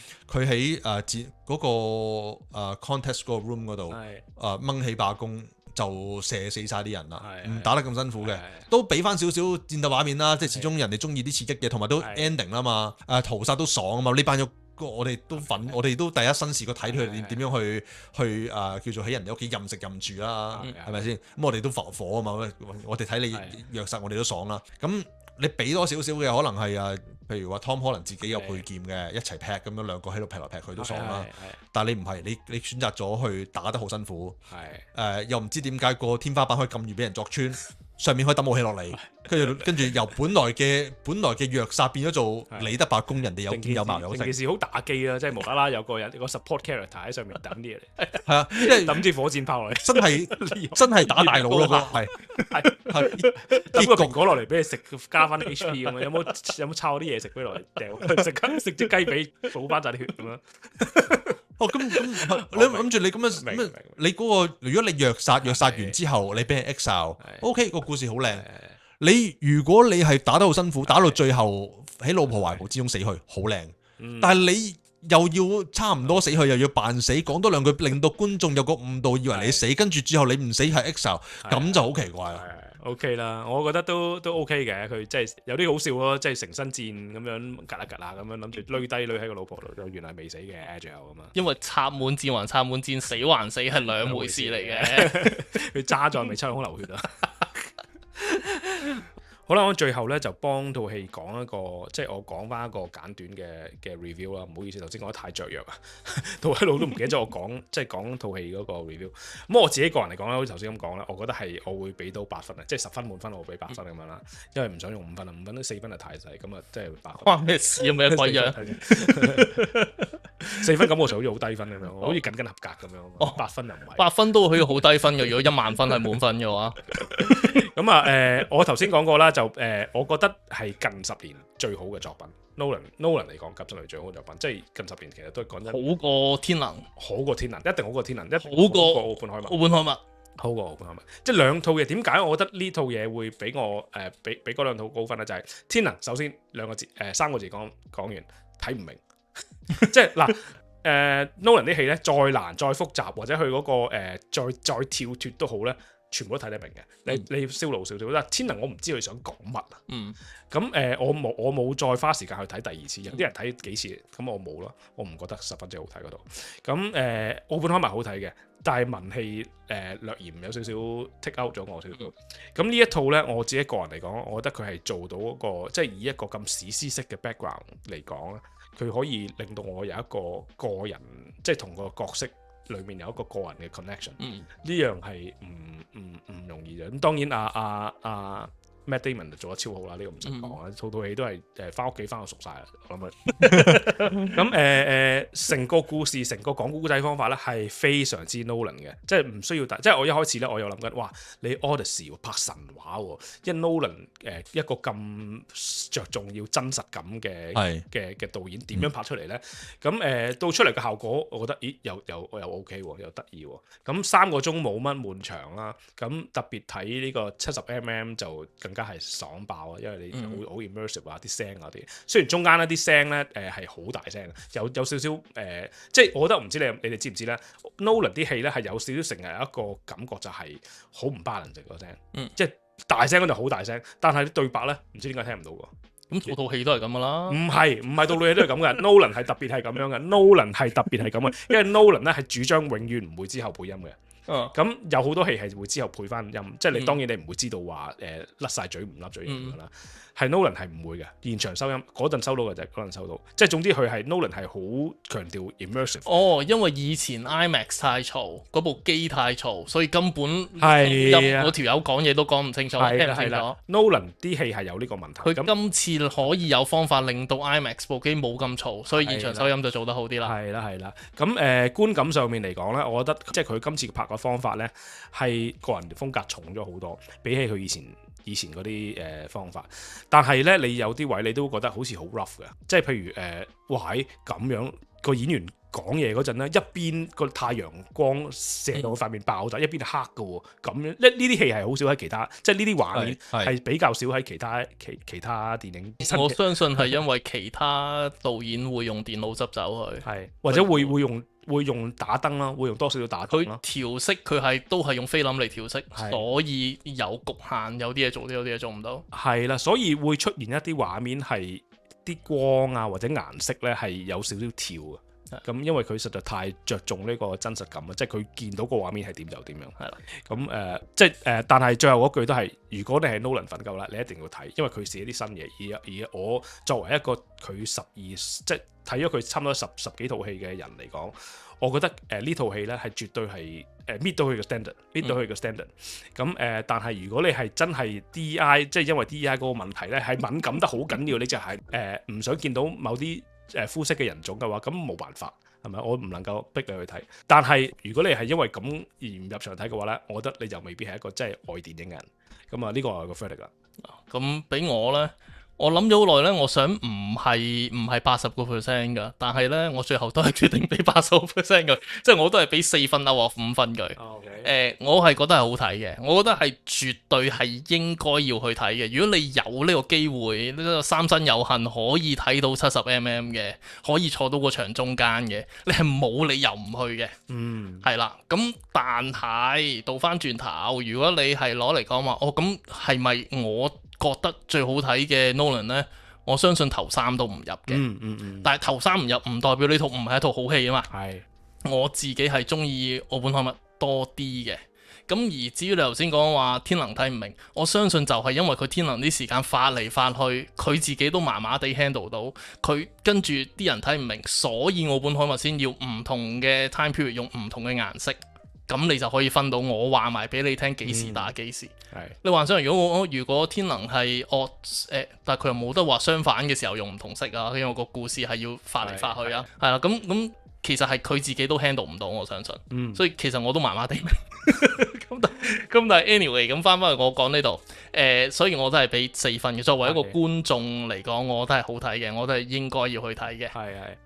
嗰個contest 嗰個 room 嗰度掹起把弓就射死晒啲人啦，唔打得咁辛苦嘅，都俾翻少少戰鬥畫面啦，即係始終人哋中意啲刺激嘅，同埋都 ending 啦嘛，屠殺都爽啊嘛，呢班我哋都我哋都第一身試過睇佢點樣去叫做喺人哋屋企任食任住啦，係咪先？咁我哋都防火啊嘛，我哋睇你虐殺我哋都爽啦。咁你俾多少少嘅可能係譬如話 Tom 可能自己有配劍嘅，一齊劈咁樣兩個喺度劈來劈去都爽啦。但係你唔係，你選擇咗去打得好辛苦，又唔知點解個天花板可以咁易俾人鑿穿，上面可以抌武器落嚟，跟住由本來嘅虐殺變咗做理得白工，人哋有劍有矛有成。
件事好打機啦，即係無啦啦有個人個 support character 喺上面抌啲嘢嚟，
係啊，即係
抌支火箭炮落嚟，
真係打大佬咯，係
抌個蘋果落嚟俾你食，加翻 HP 咁樣，有冇抄啲嘢食俾落嚟掉，食隻雞髀補翻晒啲血咁樣。
咁你諗住你咁樣，你嗰個如果你虐殺完之後，你俾人 exile，OK 個故事好靚。你如果你係打得好辛苦，打到最後喺老婆懷抱之中死去，好靚。但係你又要差唔多死去，又要扮死，講多兩句令到觀眾有個誤導，以為你死，跟住之後你唔死係 exile，咁就好奇怪啦。
OK 啦，我覺得都 OK 嘅，佢即係有啲好笑咯，即係成身箭咁樣格啦格啦咁樣諗住攣低攣喺個老婆度，原來未死嘅，最後咁啊。
因為插滿箭還插滿箭，死還死係兩回事嚟嘅。
佢揸在未抽空流血啊！好啦，我最後咧就幫套戲講一個，即係我講翻一個簡短嘅 review 啦。唔好意思，頭先講得太雀躍啊，到一路都唔記得咗我講即係講套戲嗰個 review。咁我自己個人嚟講咧，好似頭先咁講啦，我覺得係我會俾到8分啊，即係10分滿分我會俾8分咁樣啦。因為唔想用5分啊，5分都4分係太細，咁啊即係8分。
關咩事啊？咩鬼樣？
4分感覺上好似好低分咁樣，好似僅合格咁樣。8分又唔係。
8分都可以好低分嘅，如果10000分係滿分嘅話。
咁啊我頭先講過啦，就我覺得係近10年最好嘅作品。Nolan 嚟講，近10年最好嘅作品，即係近10年其實都係講真。
好過天能，
好過天能，一定好過天能，好
過
奧本海默。好過奧本海默，即係兩套嘢。點解我覺得呢套嘢會俾我俾嗰兩套高分咧？就係天能，首先3個字講完，睇唔明。即係嗱Nolan 啲戲咧，再難再複雜，或者佢嗰個再跳脫都好咧，全部都睇得明嘅。你要燒腦少少。但係天能我唔知佢想講乜啊。咁我冇再花時間去睇第二次，有啲人睇幾次，咁我冇咯，我唔覺得十分之好睇嗰度。咁奧本海默好睇嘅，但係文戲略嫌有少少 take out 咗我少少。咁呢一套咧，我自己個人嚟講，我覺得佢係做到嗰個，即係以一個咁史詩式嘅 background 嚟講咧，佢可以令到我有一個人，即係同個角色裏面有一個個人嘅 connection。呢樣係唔容易嘅。咁當然Matt Damon 就做得超好啦，呢個唔使講啦，套戲都係翻屋企翻到熟晒啦，我諗佢。咁成個故事、成個講古仔方法咧係非常之 Nolan 嘅，即係唔需要即係我一開始咧，我有諗緊，哇！你 Odyssey 拍神話喎，因為 Nolan 一個咁着重要真實感嘅導演點樣拍出嚟咧？咁到出嚟嘅效果，我覺得又 OK 喎，又得意喎。咁3個鐘冇乜悶場啦，咁特別睇呢個70mm 就更加係爽爆啊！因為你好 immersive 啊，啲聲啊啲，雖然中間啲聲咧係好大聲，有少少即係我覺得唔知你哋知唔知咧 ？Nolan 啲戲咧係有少少成日有一個感覺就係好唔 balance 個聲，即係大聲嗰度好大聲，但係啲對白咧唔知點解聽唔到喎。
咁套戲都係咁噶啦。
唔係套戲都係咁嘅。Nolan 係特別係咁樣嘅。Nolan 係特別係咁嘅，因為 Nolan 咧係主張永遠唔會之後配音嘅。咁有好多戲係會之後配翻音，即係你當然你唔會知道話甩晒嘴唔甩嘴咁樣啦。係 Nolan 係唔會嘅，現場收音嗰陣收到嘅就係嗰陣收到，即係總之佢係 Nolan 係好強調 immersive。因為以前 IMAX 太嘈，嗰部機太嘈，所以根本嗰條友講嘢都講唔清楚，聽唔清楚。Nolan 啲戲係有呢個問題。
佢今次可以有方法令到 IMAX 部機冇咁嘈，所以現場收音就做得好啲啦。
係啦。咁觀感上面嚟講咧，我覺得即係佢今次拍嘅方法咧，係個人風格重咗好多，比起佢以前嗰啲方法。但係咧，你有啲位你都覺得好似好 rough 嘅，即係譬如哇咁樣個演員講嘢嗰陣咧，一邊個太陽光射到塊面爆炸，一邊係黑嘅喎，咁樣呢啲戲係好少喺其他，即係呢啲畫面係比較少喺其他電影。
我相信係因為其他導演會用電腦執走佢，
或者會用打燈啦，會用多少少打燈啦。
佢調色佢都係用菲林嚟調色，所以有局限，有啲嘢做，有啲嘢做唔到。
係啦，所以會出現一啲畫面係啲光啊或者顏色咧係有少少跳嘅。咁因為佢實在太着重呢個真實感啦，即係佢見到個畫面係點就點樣。係啦，咁即係但係最後嗰句都係，如果你係 Nolan 粉夠啦，你一定要睇，因為佢寫啲新嘢。而我作為一個佢即係睇咗佢差唔多十幾套戲嘅人嚟講，我覺得呢套戲咧係絕對係meet 到佢嘅 standard，meet 到佢嘅 standard。咁但係如果你係真係 DI， 即係因為 DI 嗰個問題咧係敏感得好緊要，你就係唔想見到某啲膚色嘅人種嘅話，咁冇辦法係咪？我唔能夠逼你去睇。但係如果你係因為咁而唔入場睇嘅話咧，我覺得你就未必係一個真係愛電影嘅人。咁呢個係個 verdict 啦。
咁俾我咧，我諗咗好耐咧，我想唔係80% 㗎，但係咧我最後都係決定俾80% 佢，即係我都係俾4分out of 5分佢。我係覺得係好睇嘅，我覺得係絕對係應該要去睇嘅。如果你有呢個機會，呢個三生有幸可以睇到70mm 嘅，可以坐到個場中間嘅，你係冇理由唔去嘅。係啦。咁但係倒翻轉頭，如果你係攞嚟講話，咁係咪我覺得最好睇嘅 Nolan 呢？我相信頭3都唔入嘅。但係頭3唔入唔代表呢套唔係一套好戲啊嘛。我自己係中意奧本海默多啲嘅。咁而至於你頭先講話天能睇唔明，我相信就係因為佢天能啲時間發嚟發去，佢自己都麻麻地 handle 到，佢跟住啲人睇唔明，所以奧本海默先要唔同嘅 time period 用唔同嘅顏色。咁你就可以分到我話埋俾你聽幾時打幾時。你幻想如果天能係但係佢又冇得話相反嘅時候用唔同色啊，因為個故事係要發嚟發去啊。係啦，咁其實係佢自己都 handle 唔到，我相信。所以其實我都麻麻地。咁但係 anyway 咁翻返去我講呢度，所以我都係俾4分嘅。作為一個觀眾嚟講，我都係好睇嘅，我都係應該要去睇嘅。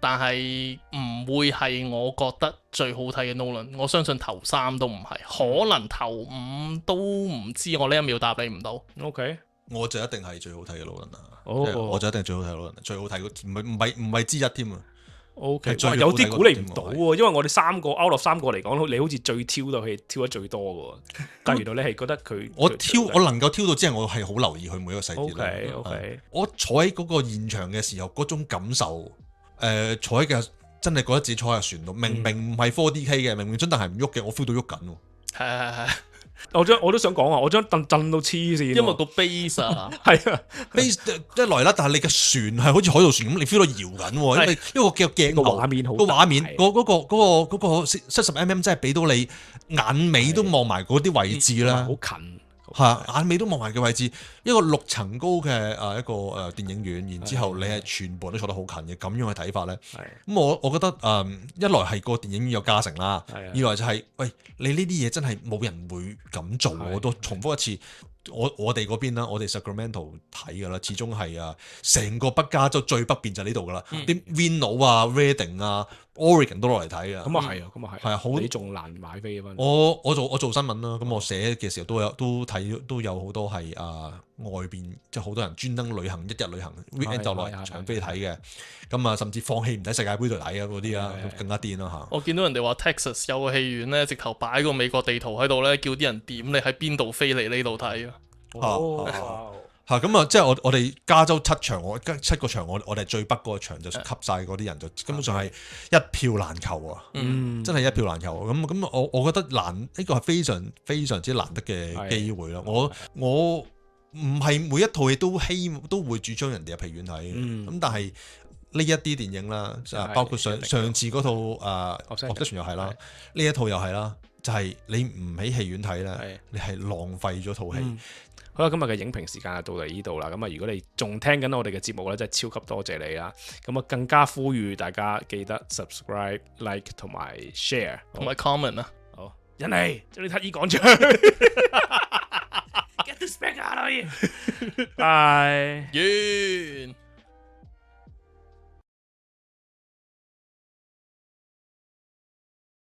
但係唔會係我覺得最好睇嘅 Nolan。我相信頭3都唔係，可能頭5都唔知。我呢一秒答你唔到。
OK。
我就一定係最好睇嘅 Nolan 啊！
我
就一定最好睇嘅 Nolan，最好睇唔係之一添啊！
OK，有啲估你唔到喎，因為我哋3個 out of 3個嚟講，你好似最挑到戲挑得最多嘅喎。但原來你係覺得佢
我能夠挑到之後，我係好留意佢每一個細節。
OK，
我坐喺嗰個現場嘅時候，嗰種感受，坐喺嘅真係覺得自己坐喺船度，明明唔係 4DK 嘅，明明張凳係唔喐嘅，我 feel 到喐緊喎。
係。
我都想講啊！我張凳震到黐線，
因為個 base 啊，
係啊
，base 一來啦，但係你嘅船係好似海盜船咁，你 feel 到搖緊喎，因為個鏡
個畫面好，
個畫面嗰個70mm 真係俾到你眼尾都望埋嗰啲位置啦，
好近。
眼尾都望埋嘅位置，一個6層高嘅一個電影院，然之後你係全部都坐得好近嘅，咁樣嘅睇法咧。咁我覺得一來係個電影院有加成啦，二來就係喂，你呢啲嘢真係冇人會咁做，我都重複一次。我哋嗰邊啦，我哋 Sacramento 睇噶啦，始終係成個北加州最北邊就呢度噶啦，啲 Reno 啊、Redding 啊、Oregon 都落嚟睇噶。
咁啊係啊，
好
你仲難買飛啊？
我做新聞啦，咁我寫嘅時候都有好多係外邊即係好多人專登旅行1日旅行 weekend 就落嚟搶飛睇嘅，咁啊甚至放棄唔睇世界盃度睇啊嗰啲啊，更加癲啦嚇！
我見到人哋話 Texas 有個戲院咧，直頭擺個美國地圖喺度咧，叫啲人點你喺邊度飛嚟呢度睇啊！
咁啊，即係我哋加州7個場，我哋係最北嗰個場就吸晒嗰啲人，就根本上係一票難求啊！真係一票難求。咁我覺得呢個係非常非常之難得嘅機會啦。我唔係每一套戲都會主張人哋入戲院睇，咁但係呢一啲電影啦，包括上次嗰套Obsession 又係啦，呢一套又係啦，就係你唔喺戲院睇咧，你係浪費咗套戲。
好啦，今日嘅影評時間就到嚟呢度啦。咁啊，如果你仲聽緊我哋嘅節目咧，真係超級多謝你啦。咁啊，更加呼籲大家記得 subscribe、like 同埋 share
同埋 comment 啊。
好，人嚟將你乞衣講出。Get this back out of here。Bye。完。